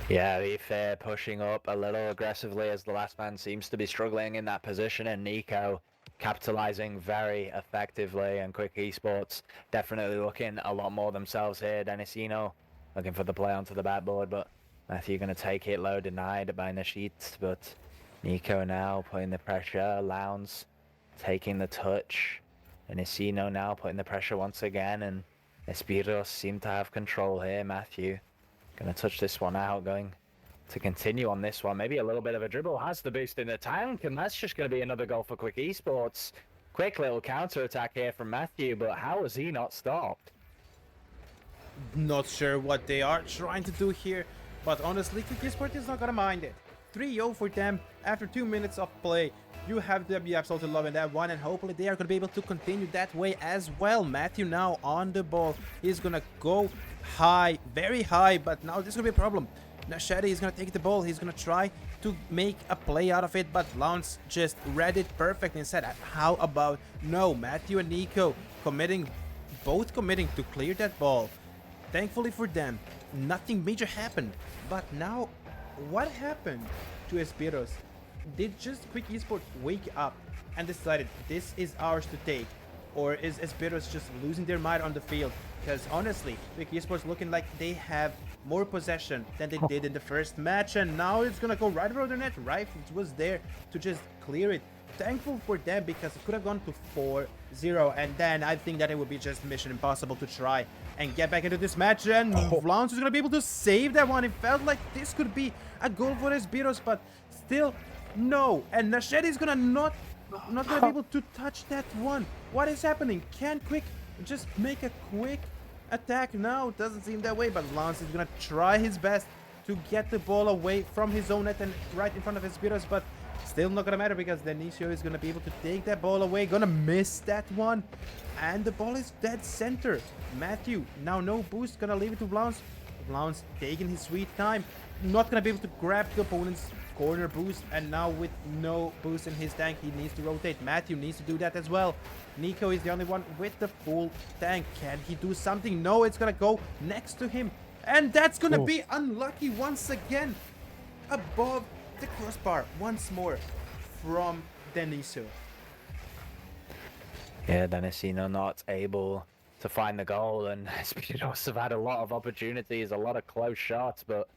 Yeah, Fair pushing up a little aggressively, as the last man seems to be struggling in that position, and Nico capitalizing very effectively, and Quick Esports definitely looking a lot more themselves here. Denisino looking for the play onto the backboard, but Matthew going to take it low, denied by Nashit, but Nico now putting the pressure, Lowndes taking the touch, and Isino now putting the pressure once again, and Espiros seem to have control here. Matthew going to touch this one out, going to continue on this one. Maybe a little bit of a dribble, has the boost in the tank, and that's just going to be another goal for Quick Esports. Quick little counter attack here from Matthew, but how has he not stopped? Not sure what they are trying to do here, but honestly, Quick Esports is not gonna mind it. 3-0 for them after 2 minutes of play. You have to be absolutely loving that one, and hopefully they are gonna be able to continue that way as well. Matthew now on the ball. He's gonna go high, very high, but now this is gonna be a problem. Nashedi is gonna take the ball. He's gonna try to make a play out of it, but Lowndes just read it perfect and said, how about no? Matthew and Nico both committing to clear that ball. Thankfully for them, nothing major happened. But now, what happened to Espiros? Did just Quick Esports wake up and decided this is ours to take? Or is Espiros just losing their mind on the field? Because honestly, Quick Esports looking like they have more possession than they did in the first match. And now it's gonna go right around the net. Right was there to just clear it. Thankful for them, because it could have gone to 4-0, and then I think that it would be just mission impossible to try and get back into this match. And Lowndes is going to be able to save that one. It felt like this could be a goal for Espiros, but still no. And Nashedi is gonna not gonna be able to touch that one. What is happening? Can Quick just make a quick attack now? Doesn't seem that way, but Lowndes is gonna try his best to get the ball away from his own net and right in front of Espiros, but still not gonna matter, because Denisio is gonna be able to take that ball away. Gonna miss that one, and the ball is dead center. Matthew now no boost, gonna leave it to Lowndes. Lowndes taking his sweet time, not gonna be able to grab the opponent's corner boost, and now with no boost in his tank, he needs to rotate. Matthew needs to do that as well. Nico is the only one with the full tank. Can he do something? No, it's gonna go next to him, and that's gonna be unlucky once again. Above the crossbar once more from Denisio. Yeah, Denisino not able to find the goal, and Espiros have had a lot of opportunities, a lot of close shots, but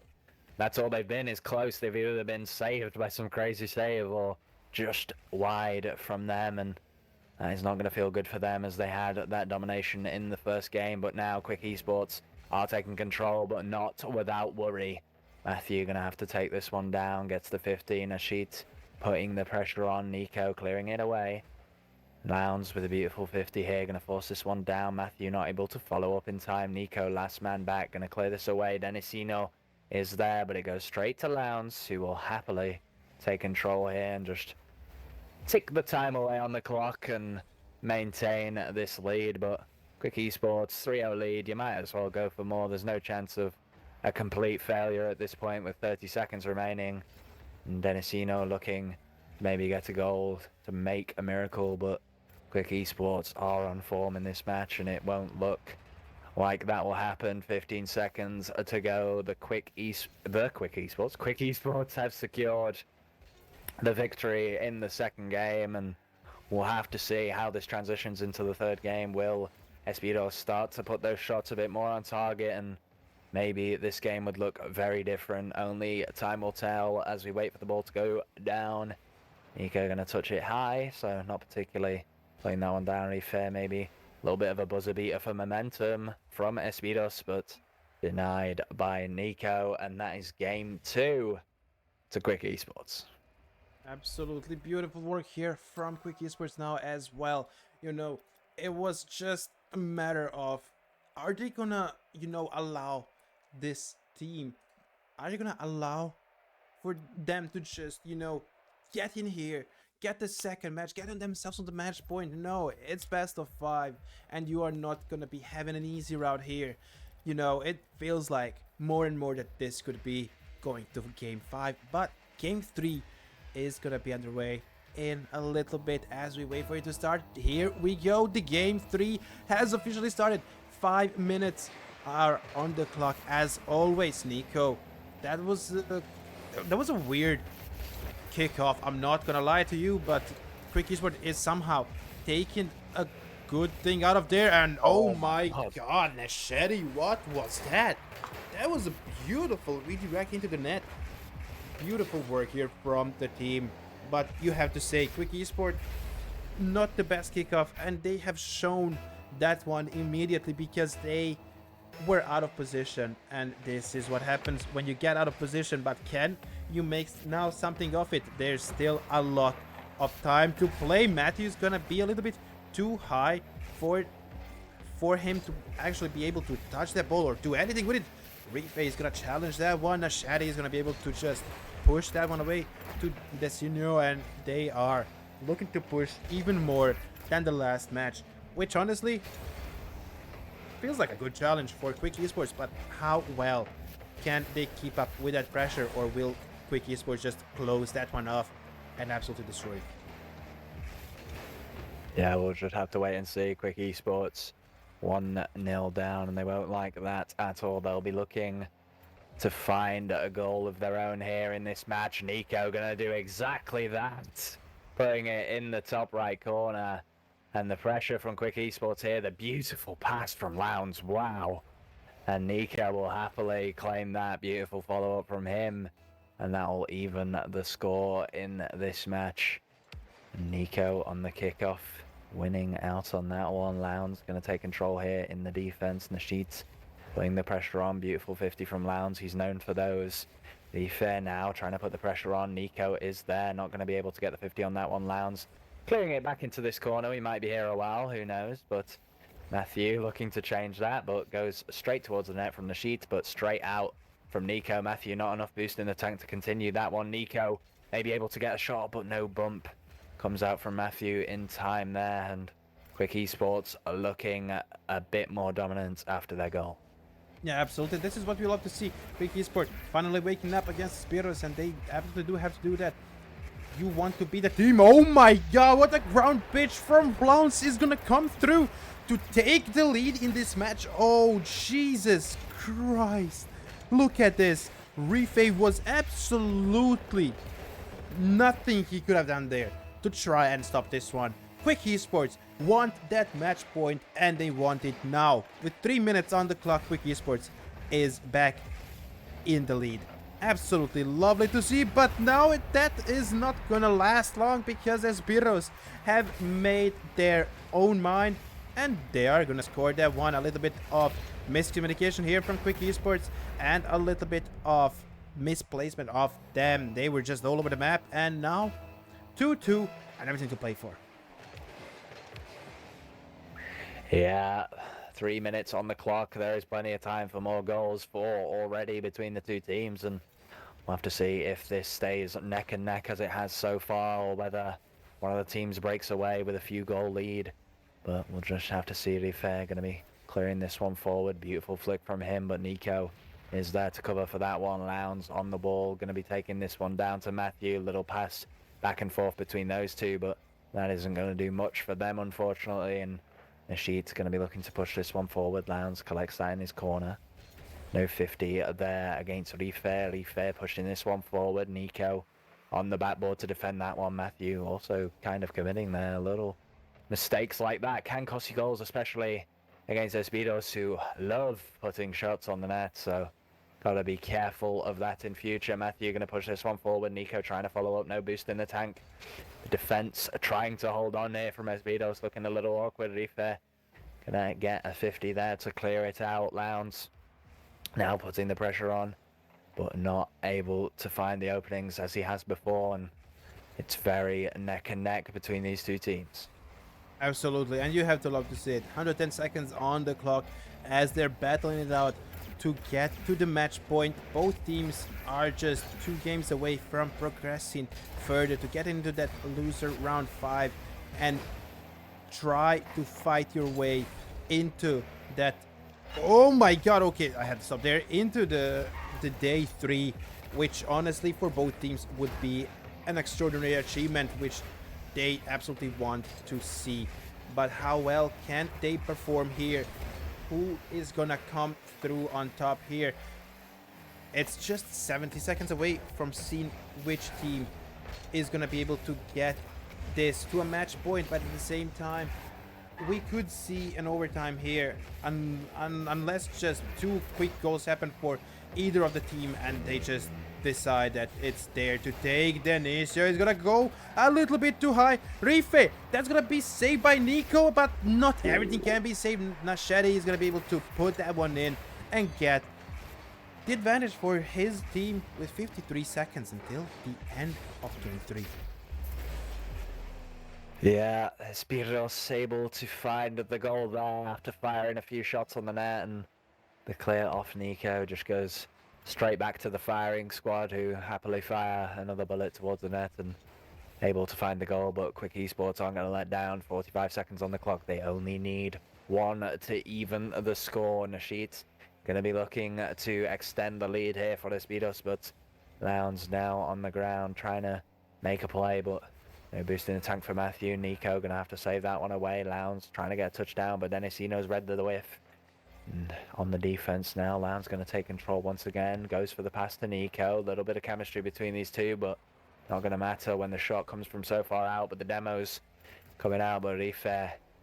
that's all they've been, is close. They've either been saved by some crazy save or just wide from them, and that is not going to feel good for them, as they had that domination in the first game. But now Quick Esports are taking control, but not without worry. Matthew going to have to take this one down, gets the 15, a sheet, putting the pressure on. Nico clearing it away. Lowndes with a beautiful 50 here, going to force this one down. Matthew not able to follow up in time. Nico last man back, going to clear this away. Denisino is there, but it goes straight to Lowndes, who will happily take control here and just tick the time away on the clock and maintain this lead. But Quick Esports 3-0 lead, you might as well go for more. There's no chance of a complete failure at this point with 30 seconds remaining. And Denisino looking to maybe get a goal to make a miracle, but Quick Esports are on form in this match, and it won't look like that will happen. 15 seconds to go. Quick Esports have secured the victory in the second game, and we'll have to see how this transitions into the third game. Will Espiros start to put those shots a bit more on target, and maybe this game would look very different? Only time will tell as we wait for the ball to go down. Nico going to touch it high, so not particularly playing that one down really fair. Maybe a little bit of a buzzer beater for momentum from Espiros, but denied by Nico, and that is game 2 to Quick Esports. Absolutely beautiful work here from Quick Esports now as well. You know, it was just a matter of, are they gonna, allow this team, are they gonna allow for them to just, get in here, get the second match, get themselves on the match point? No, it's best of 5, and you are not gonna be having an easy route here. It feels like more and more that this could be going to game 5, but game 3 is gonna be underway in a little bit as we wait for it to start. Here we go. The game 3 has officially started. 5 minutes are on the clock as always. Nico, that was a weird kickoff. I'm not gonna lie to you, but Quick Esport is somehow taking a good thing out of there. And oh my god, Nashedi, what was that? That was a beautiful redirect into the net. Beautiful work here from the team. But you have to say, Quick Esport, not the best kickoff, and they have shown that one immediately because they were out of position. And this is what happens when you get out of position. But can you make now something of it? There's still a lot of time to play. Matthew's gonna be a little bit too high for him to actually be able to touch that ball or do anything with it. Rife is gonna challenge that one. Nashadi is gonna be able to just push that one away to Desinio, and they are looking to push even more than the last match, which honestly feels like a good challenge for Quick Esports. But how well can they keep up with that pressure, or will Quick Esports just close that one off and absolutely destroy it? Yeah, we'll just have to wait and see. Quick Esports 1-0 down, and they won't like that at all. They'll be looking to find a goal of their own here in this match. Nico gonna do exactly that, putting it in the top right corner. And the pressure from Quick Esports here, the beautiful pass from Lowndes, wow. And Nico will happily claim that. Beautiful follow-up from him, and that will even the score in this match. Nico on the kickoff, winning out on that one. Lowndes going to take control here in the defense. Nasheet putting the pressure on. Beautiful 50 from Lowndes. He's known for those. Be fair now, trying to put the pressure on. Nico is there, not going to be able to get the 50 on that one. Lowndes clearing it back into this corner. He might be here a while, who knows, but Matthew looking to change that, but goes straight towards the net from Nasheet, but straight out from Nico. Matthew not enough boost in the tank to continue that one. Nico may be able to get a shot, but no bump comes out from Matthew in time there, and Quick Esports are looking a bit more dominant after their goal. Yeah, absolutely. This is what we love to see. Quick Esport finally waking up against Spiros, and they absolutely do have to do that. You want to be the team. Oh my god, what a ground pitch from Lowndes is gonna come through to take the lead in this match. Oh, Jesus Christ. Look at this. Rife was absolutely nothing he could have done there to try and stop this one. Quick Esports want that match point, and they want it now. With 3 minutes on the clock, Quick Esports is back in the lead. Absolutely lovely to see, but now that is not gonna last long, because Esbirros have made their own mind, and they are gonna score that one. A little bit of miscommunication here from Quick Esports, and a little bit of misplacement of them. They were just all over the map, and now 2-2 and everything to play for. Yeah, 3 minutes on the clock. There is plenty of time for more goals already between the two teams, and we'll have to see if this stays neck and neck as it has so far, or whether one of the teams breaks away with a few goal lead. But we'll just have to see. Rifair going to be clearing this one forward. Beautiful flick from him, but Nico is there to cover for that one. Lowndes on the ball, going to be taking this one down to Matthew. Little pass back and forth between those two, but that isn't going to do much for them, unfortunately. And Nasheet's going to be looking to push this one forward. Lowndes collects that in his corner. No 50 there against Rifair. Rifair pushing this one forward. Nico on the backboard to defend that one. Matthew also kind of committing there. Little mistakes like that can cost you goals, especially against Esbidos, who love putting shots on the net. So gotta be careful of that in future. Matthew going to push this one forward. Nico trying to follow up. No boost in the tank. The defense trying to hold on here from Esbidos, looking a little awkward. Rifair gonna get a 50 there to clear it out. Lowndes now putting the pressure on, but not able to find the openings as he has before, and it's very neck and neck between these two teams. Absolutely, and you have to love to see it. 110 seconds on the clock as they're battling it out to get to the match point. Both teams are just 2 games away from progressing further to get into that loser round 5 and try to fight your way into that. Oh my god, okay, I had to stop there. Into the day 3, which honestly for both teams would be an extraordinary achievement, which they absolutely want to see. But how well can they perform here? Who is gonna come through on top here? It's just 70 seconds away from seeing which team is gonna be able to get this to a match point, but at the same time, we could see an overtime here, unless just 2 quick goals happen for either of the team and they just decide that it's there to take. Denisio is gonna go a little bit too high. Rife, that's gonna be saved by Nico, but not everything can be saved. Nashedi is gonna be able to put that one in and get the advantage for his team with 53 seconds until the end of game 3. Yeah, Spiros able to find the goal there after firing a few shots on the net, and the clear off Nico just goes straight back to the firing squad, who happily fire another bullet towards the net and able to find the goal. But Quick Esports aren't going to let down. 45 seconds on the clock. They only need 1 to even the score. Nasheet going to be looking to extend the lead here for the Spiros, but Lowndes now on the ground trying to make a play, but no boosting the tank for Matthew. Nico going to have to save that one away. Lowndes trying to get a touchdown, but Denisino's read the whiff. And on the defense now, Lowndes going to take control once again. Goes for the pass to Nico. A little bit of chemistry between these two, but not going to matter when the shot comes from so far out. But the demo's coming out, but Rife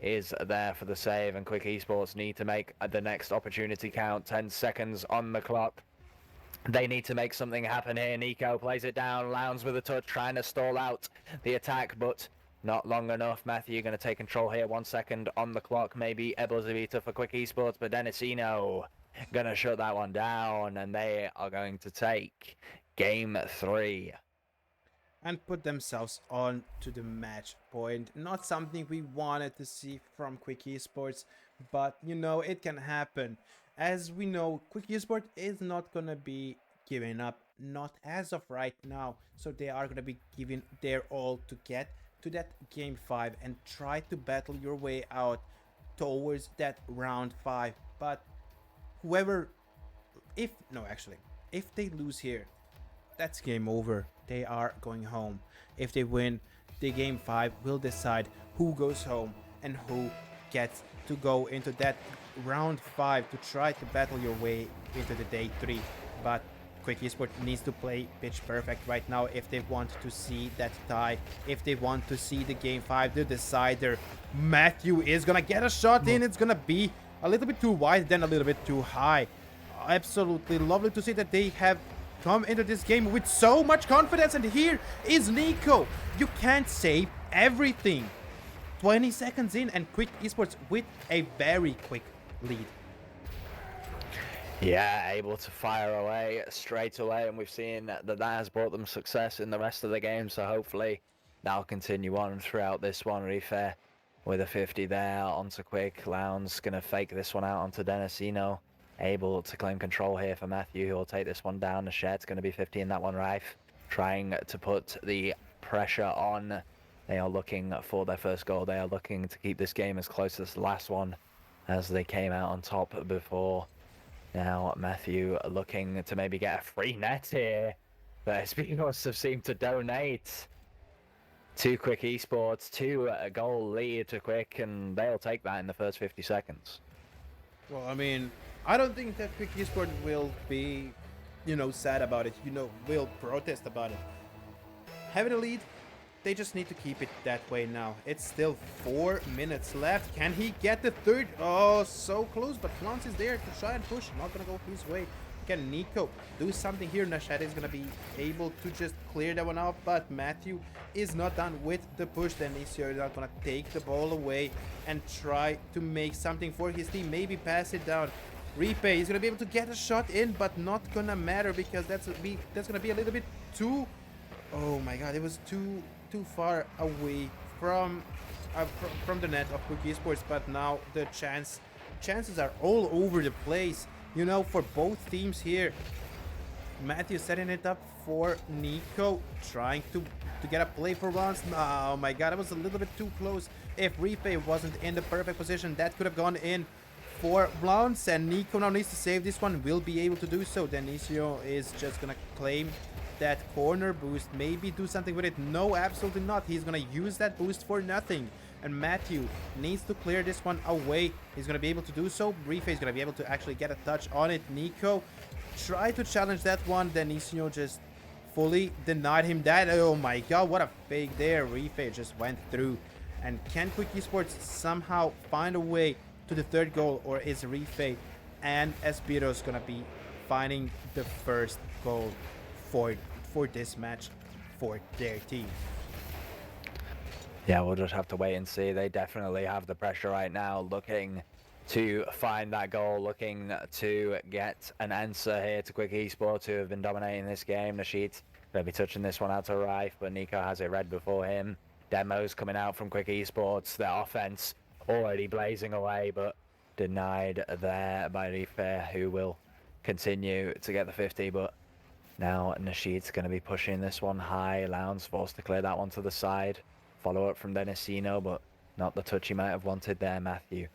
is there for the save, and Quick Esports need to make the next opportunity count. 10 seconds on the clock. They need to make something happen here. Nico plays it down. Lowndes with a touch, trying to stall out the attack, but not long enough. Matthew going to take control here. 1 second on the clock. Maybe Ebelzavita for Quick Esports, but Denisino going to shut that one down, and they are going to take game 3. And put themselves on to the match point. Not something we wanted to see from Quick Esports, but you know, it can happen. As we know, Quick Esports is not gonna be giving up, not as of right now. So they are gonna be giving their all to get to that game 5 and try to battle your way out towards that round 5. But if they lose here, that's game over. They are going home. If they win, the game 5 will decide who goes home and who gets to go into that round 5 to try to battle your way into the day 3. But Quick Esports needs to play pitch perfect right now if they want to see that tie, if they want to see the game 5, the decider. Matthew is gonna get a shot in. It's gonna be a little bit too wide, then a little bit too high. Absolutely lovely to see that they have come into this game with so much confidence, and here is Nico. You can't save everything. 20 seconds in, and Quick Esports with a very quick lead. Yeah, able to fire away straight away, and we've seen that has brought them success in the rest of the game, so hopefully that'll continue on throughout this one. Rife with a 50 there onto Quick. Lowndes going to fake this one out onto Denisino. Able to claim control here for Matthew, who will take this one down. The shed's going to be 50 in that one. Rife trying to put the pressure on. They are looking for their first goal. They are looking to keep this game as close as the last one, as they came out on top before. Now Matthew looking to maybe get a free net here, but Spiros have seemed to donate to Quick Esports, to a goal lead to Quick, and they'll take that in the first 50 seconds. Well, I mean, I don't think that Quick Esports will be, sad about it, will protest about it. Having a lead, they just need to keep it that way now. It's still 4 minutes left. Can he get the third? Oh, so close, but Flans is there to try and push. Not gonna go his way. Can Nico do something here? Nashad is gonna be able to just clear that one off, but Matthew is not done with the push. Then Isio is not gonna take the ball away and try to make something for his team. Maybe pass it down. Repay is gonna be able to get a shot in, but not gonna matter because that's gonna be a little bit too. Oh my God! It was too far away from the net of Quick Esports, but now the chances are all over the place, for both teams here. Matthew setting it up for Nico, trying to get a play for once. Oh my God, it was a little bit too close. If Repay wasn't in the perfect position, that could have gone in for Blance, and Nico now needs to save this one, will be able to do so. Denisio is just gonna claim that corner boost, maybe do something with it. No, absolutely not. He's gonna use that boost for nothing, and Matthew needs to clear this one away. He's gonna be able to do so. Brief is gonna be able to actually get a touch on it. Nico try to challenge that one. Denisio just fully denied him that. Oh my god, what a fake there. Refe just went through. And can Quick Esports somehow find a way to the third goal, or is Refe and Espiros gonna be finding the first goal for this match for their team? Yeah, we'll just have to wait and see. They definitely have the pressure right now, looking to find that goal, looking to get an answer here to Quick Esports, who have been dominating this game. Nasheed's going to be touching this one out to Rife, but Nico has it read before him. Demos coming out from Quick Esports. Their offense already blazing away, but denied there by Rife, who will continue to get the 50. But now Nasheed's going to be pushing this one high. Lowndes forced to clear that one to the side. Follow up from Denisino, but not the touch he might have wanted there. Matthew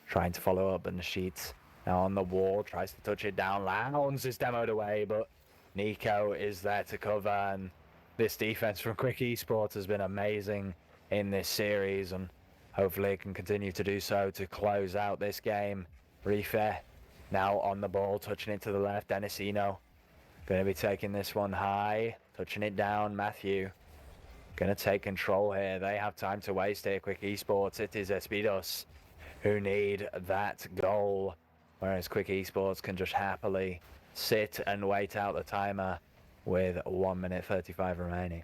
trying to follow up, but Nasheed's now on the wall, tries to touch it down. Lowndes is demoed away, but Nico is there to cover, and this defense from Quick Esports has been amazing in this series, and hopefully it can continue to do so to close out this game. Rife now on the ball, touching it to the left. Denisino going to be taking this one high, touching it down. Matthew going to take control here. They have time to waste here. Quick Esports, it is Espidos who need that goal, whereas Quick Esports can just happily sit and wait out the timer with 1 minute 35 remaining.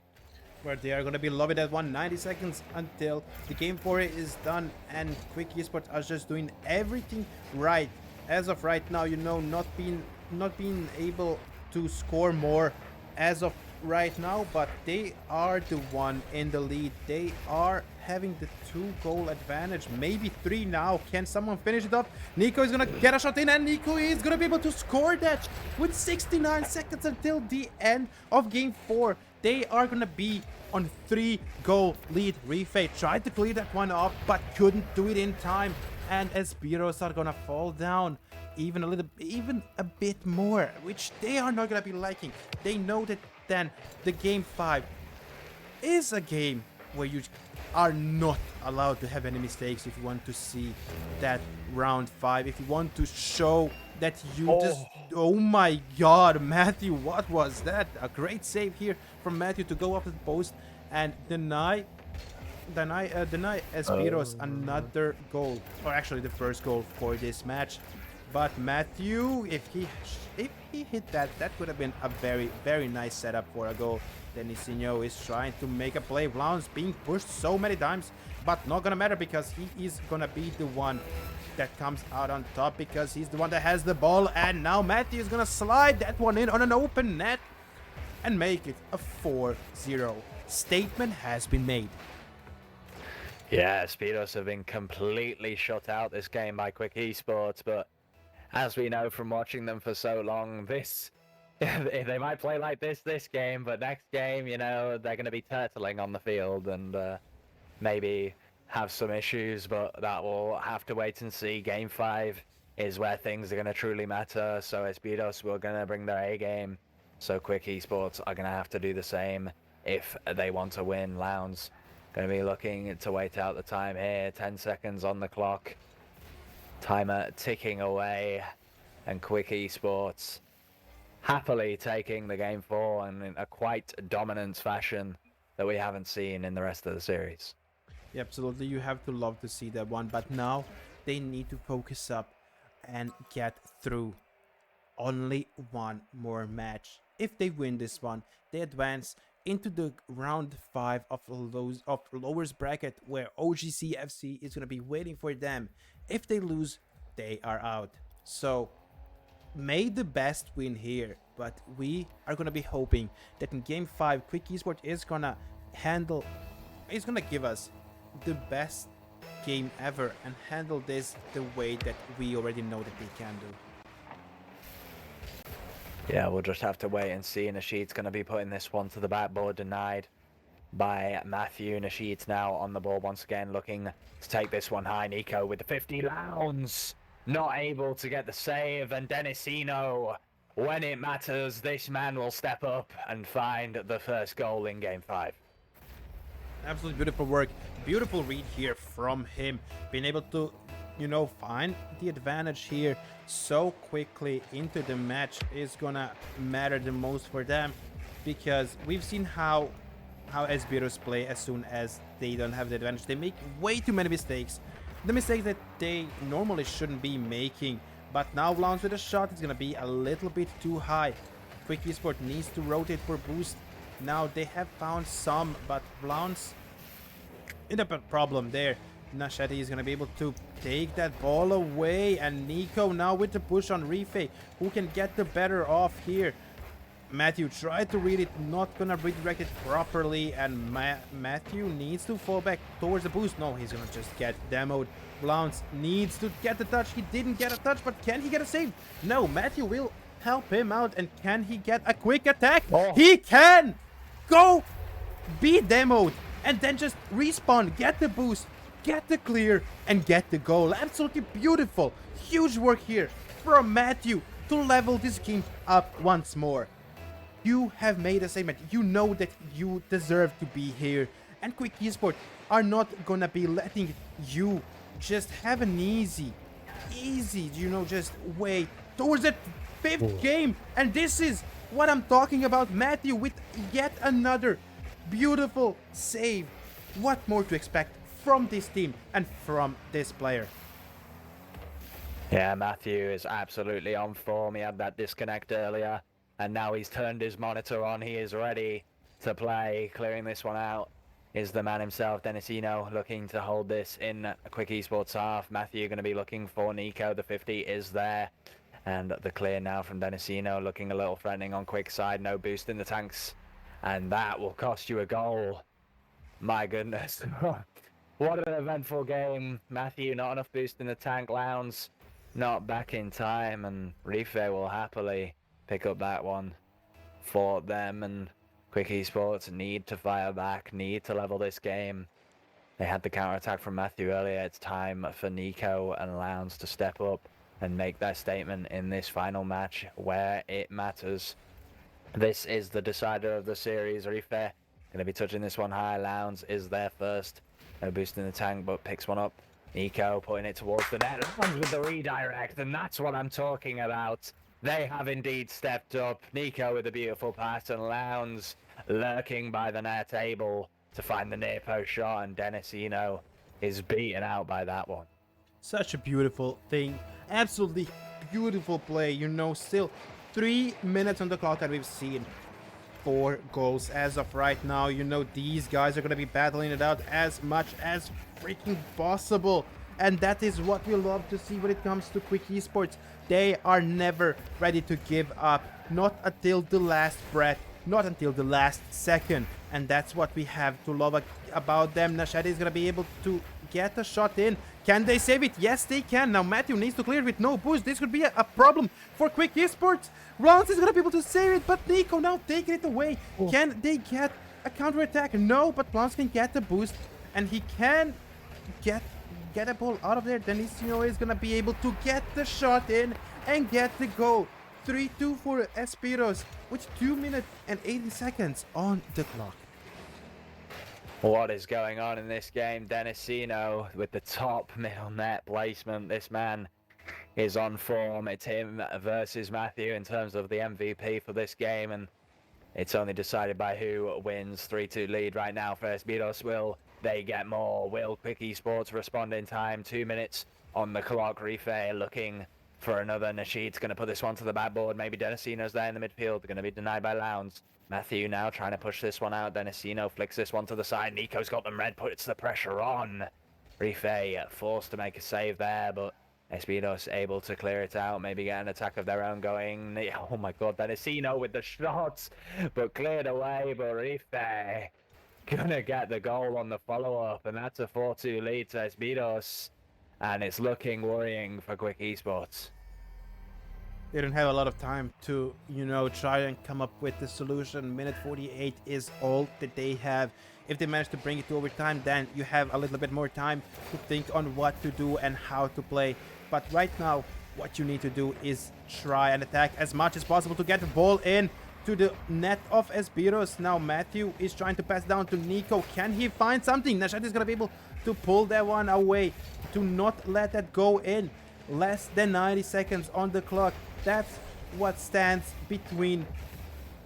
Where they are going to be loving that 190 seconds until the game for it is done, and Quick Esports are just doing everything right as of right now, you know, not being able to score more as of right now, but they are the one in the lead. They are having the 2-goal advantage, maybe 3 now. Can someone finish it up? Nico is gonna get a shot in, and Nico is gonna be able to score that with 69 seconds until the end of game 4. They are gonna be on 3-goal lead. Refe tried to clear that one off, but couldn't do it in time, and Espiros are gonna fall down even a bit more, which they are not gonna be liking. They know that then the game 5 is a game where you are not allowed to have any mistakes if you want to see that round 5, if you want to show that you oh my god, Matthew, what was that? A great save here from Matthew to go up the post and deny Espiros another goal, or actually the first goal for this match. But Matthew, if he hit that, that would have been a very, very nice setup for a goal. Denisino is trying to make a play. Lowndes being pushed so many times, but not gonna matter because he is gonna be the one that comes out on top because he's the one that has the ball. And now Matthew is gonna slide that one in on an open net and make it a 4-0. Statement has been made. Yeah, Speedos have been completely shut out this game by Quick Esports, but as we know from watching them for so long, they might play like this game, but next game, you know, they're going to be turtling on the field and maybe have some issues, but that will have to wait and see. Game 5 is where things are going to truly matter, so Espidos were going to bring their A game, so Quick Esports are going to have to do the same if they want to win. Lowndes going to be looking to wait out the time here. 10 seconds on the clock. Timer ticking away, and Quick Esports happily taking the game 4 and in a quite dominant fashion that we haven't seen in the rest of the series. Yeah, absolutely, you have to love to see that one, but now they need to focus up and get through only one more match. If they win this one, they advance into the round 5 of lowers bracket, where OGC FC is going to be waiting for them. If they lose, they are out. So may the best win here, but we are going to be hoping that in game 5 Quick Esports is going to give us the best game ever and handle this the way that we already know that they can do. Yeah, we'll just have to wait and see. Nasheed's going to be putting this one to the backboard, denied by Matthew. Nasheed's now on the ball once again, looking to take this one high. Nico with the 50. Lowndes not able to get the save, and Denisino, when it matters, this man will step up and find the first goal in game 5. Absolutely beautiful work, beautiful read here from him, being able to, you know, find the advantage here so quickly into the match is gonna matter the most for them. because we've seen how Esbiros play as soon as they don't have the advantage. They make way too many mistakes. The mistakes that they normally shouldn't be making. But now Vlauns with a shot is gonna be a little bit too high. Quick Esport needs to rotate for boost. Now they have found some, but Vlauns in a problem there. Nasheti is gonna be able to take that ball away, and Nico now with the push on Rife, who can get the better off here. Matthew tried to read it, not gonna redirect it properly, and Matthew needs to fall back towards the boost. No, he's gonna just get demoed. Vlauns needs to get the touch. He didn't get a touch, but can he get a save? No, Matthew will help him out, and can he get a quick attack? Oh. He can! Go! Be demoed, and then just respawn, get the boost, get the clear, and get the goal. Absolutely beautiful. Huge work here from Matthew to level this game up once more. You have made a statement. You know that you deserve to be here. And Quick Esport are not gonna be letting you just have an easy, just way towards that 5th game. And this is what I'm talking about. Matthew with yet another beautiful save. What more to expect from this team and from this player? Yeah, Matthew is absolutely on form. He had that disconnect earlier, and now he's turned his monitor on. He is ready to play. Clearing this one out is the man himself, Denisino, looking to hold this in a Quick Esports half. Matthew going to be looking for Nico. The 50 is there, and the clear now from Denisino, looking a little threatening on Quick side. No boost in the tanks, and that will cost you a goal. My goodness. What an eventful game. Matthew, not enough boost in the tank. Lowndes not back in time, and Rife will happily pick up that one for them. And Quick Esports need to fire back, need to level this game. They had the counter-attack from Matthew earlier. It's time for Nico and Lowndes to step up and make their statement in this final match where it matters. This is the decider of the series. Rife going to be touching this one high. Lowndes is there first. No boost in the tank, but picks one up. Nico putting it towards the net. Lowndes with the redirect, and that's what I'm talking about. They have indeed stepped up. Nico with a beautiful pass, and Lowndes lurking by the net, able to find the near post shot, and Denisino is beaten out by that one. Such a beautiful thing. Absolutely beautiful play. Still 3 minutes on the clock, and we've seen 4 goals as of right now. These guys are going to be battling it out as much as freaking possible. And that is what we love to see when it comes to Quick Esports. They are never ready to give up. Not until the last breath. Not until the last second. And that's what we have to love about them. Nashadi is going to be able to get a shot in. Can they save it? Yes, they can. Now Matthew needs to clear it with no boost. This could be a problem for Quick Esports. Rounds is going to be able to save it, but Nico now taking it away. Oh. Can they get a counter attack? No, but Rounds can get the boost, and he can get a ball out of there. Denisino is going to be able to get the shot in and get the goal. 3-2 for Espiros with 2 minutes and 80 seconds on the clock. What is going on in this game? Denisino with the top middle net placement. This man is on form. It's him versus Matthew in terms of the MVP for this game, and it's only decided by who wins. 3-2 lead right now for Espiros. Will they get more? Will Quick Esports respond in time? 2 minutes on the clock. Rife looking for another. Nasheed's going to put this one to the backboard. Maybe Denisino's there in the midfield. They're going to be denied by Lowndes. Matthew now trying to push this one out. Denisino flicks this one to the side. Nico's got them red, puts the pressure on. Rife forced to make a save there, but Espinos able to clear it out, maybe get an attack of their own going. Oh my god, Denisino with the shots, but cleared away. But Rife gonna get the goal on the follow-up, and that's a 4-2 lead to Espinos, and it's looking worrying for Quick Esports. They don't have a lot of time to, try and come up with the solution. Minute 48 is all that they have. If they manage to bring it to overtime, then you have a little bit more time to think on what to do and how to play. But right now, what you need to do is try and attack as much as possible to get the ball in to the net of Espiros. Now Matthew is trying to pass down to Nico. Can he find something? Nashat is going to be able to pull that one away, to not let that go in. Less than 90 seconds on the clock. That's what stands between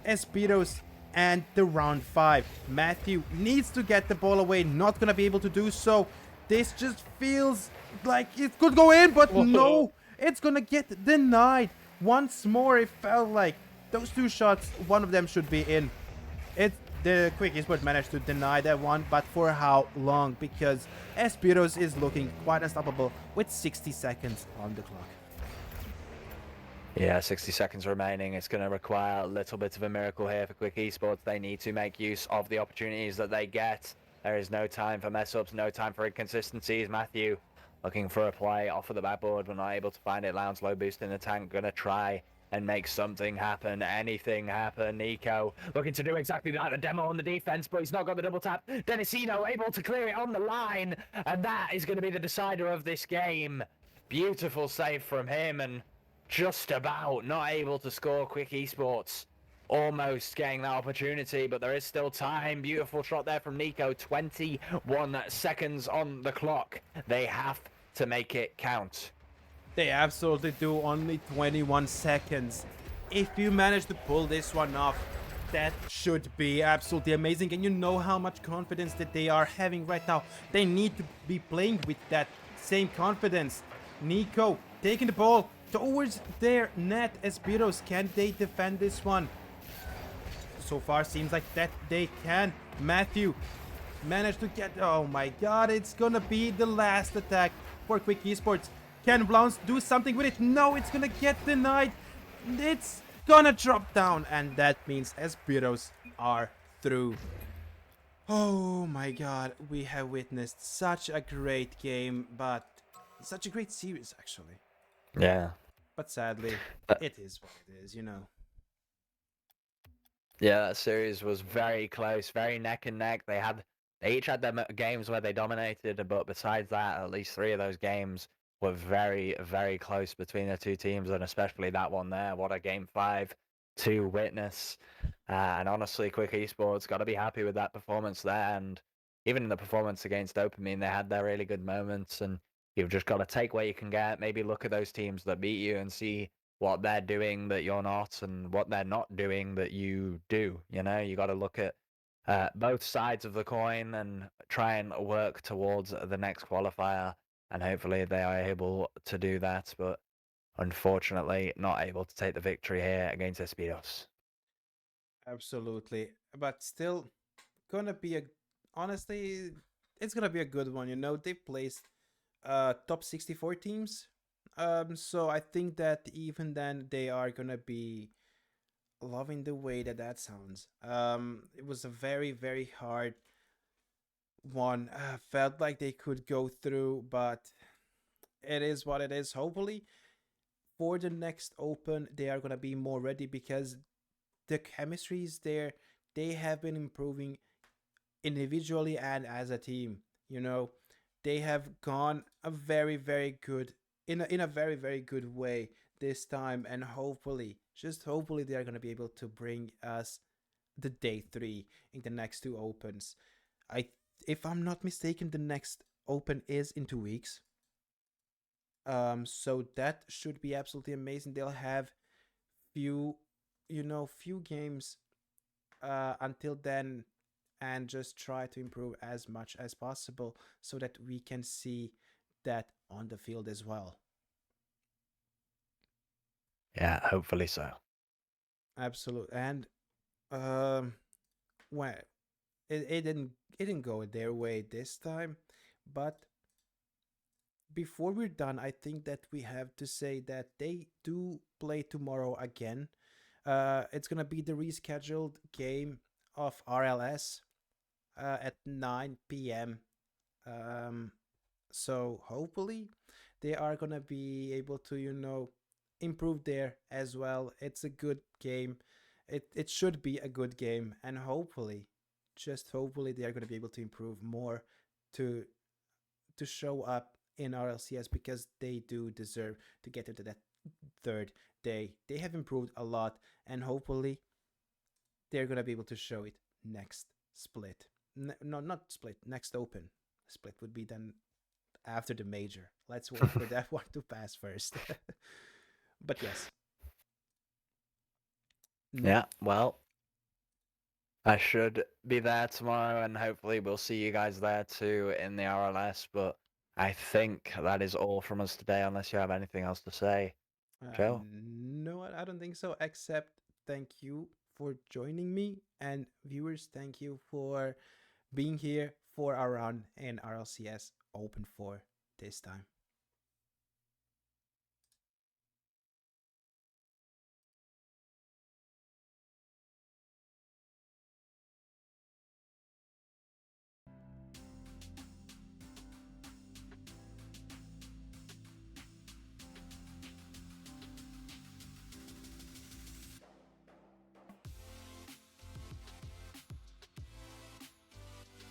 Espiros and the round 5. Matthew needs to get the ball away, not gonna be able to do so. This just feels like it could go in, but no, it's gonna get denied. Once more, it felt like those 2 shots, one of them should be in. The Quick Esport managed to deny that one, but for how long? Because Espiros is looking quite unstoppable with 60 seconds on the clock. Yeah, 60 seconds remaining. It's going to require a little bit of a miracle here for Quick Esports. They need to make use of the opportunities that they get. There is no time for mess-ups, no time for inconsistencies. Matthew looking for a play off of the backboard, but not able to find it. Lounge low boost in the tank, going to try and make something happen, anything happen. Nico looking to do exactly that, the demo on the defense, but he's not got the double tap. Denisino able to clear it on the line, and that is going to be the decider of this game. Beautiful save from him, and just about not able to score. Quick Esports almost getting that opportunity, but there is still time. Beautiful shot there from Nico. 21 seconds on the clock. They have to make it count. They absolutely do. Only 21 seconds. If you manage to pull this one off, that should be absolutely amazing. And you know how much confidence that they are having right now. They need to be playing with that same confidence. Nico taking the ball towards their net. Espiros, can they defend this one? So far seems like that they can. Matthew managed to get... Oh my god, it's gonna be the last attack for Quick Esports. Can Blounce do something with it? No, it's gonna get denied. It's gonna drop down, and that means Espiros are through. Oh my god, we have witnessed such a great game, but such a great series actually. Yeah. But sadly, it is what it is, you know. Yeah, that series was very close, very neck and neck. They each had their games where they dominated, but besides that, at least 3 of those games were very, very close between the 2 teams, and especially that one there. What a game 5 to witness. And honestly, Quick Esports got to be happy with that performance there. And even in the performance against Dopamine, they had their really good moments. And you've just got to take what you can get. Maybe look at those teams that beat you and see what they're doing that you're not, and what they're not doing that you do. You know, you got to look at both sides of the coin and try and work towards the next qualifier. And hopefully they are able to do that, but unfortunately not able to take the victory here against Espiros. Absolutely. But still, gonna be a... Honestly, it's gonna be a good one, you know. They placed top 64 teams. So I think that even then they are gonna be loving the way that that sounds. It was a very, very hard one. Felt like they could go through, but it is what it is. Hopefully, for the next Open, they are gonna be more ready because the chemistry is there. They have been improving individually and as a team. You know, they have gone a very, very good in a very, very good way this time, and hopefully, just hopefully, they are gonna be able to bring us the day 3 in the next 2 opens. I, if I'm not mistaken, the next open is in 2 weeks. So that should be absolutely amazing. They'll have few, you know, few games until then, and just try to improve as much as possible so that we can see that on the field as well. Yeah, hopefully so. Absolutely. And um well, it didn't go their way this time, but before we're done, I think that we have to say that they do play tomorrow again. It's gonna be the rescheduled game of RLS at 9 p.m. So hopefully they are gonna be able to, you know, improve there as well. It's a good game. It should be a good game, and hopefully, just hopefully, they are gonna be able to improve more to show up in RLCS because they do deserve to get into that 3rd day. They have improved a lot, and hopefully they're gonna be able to show it next split. No, not split. Next open. Split would be then after the major. Let's wait for that one to pass first. But yes. Yeah, well, I should be there tomorrow, and hopefully we'll see you guys there too in the RLS. But I think that is all from us today, unless you have anything else to say. Joe? No, I don't think so, except thank you for joining me. And viewers, thank you for being here for our run in RLCS Open 4 this time.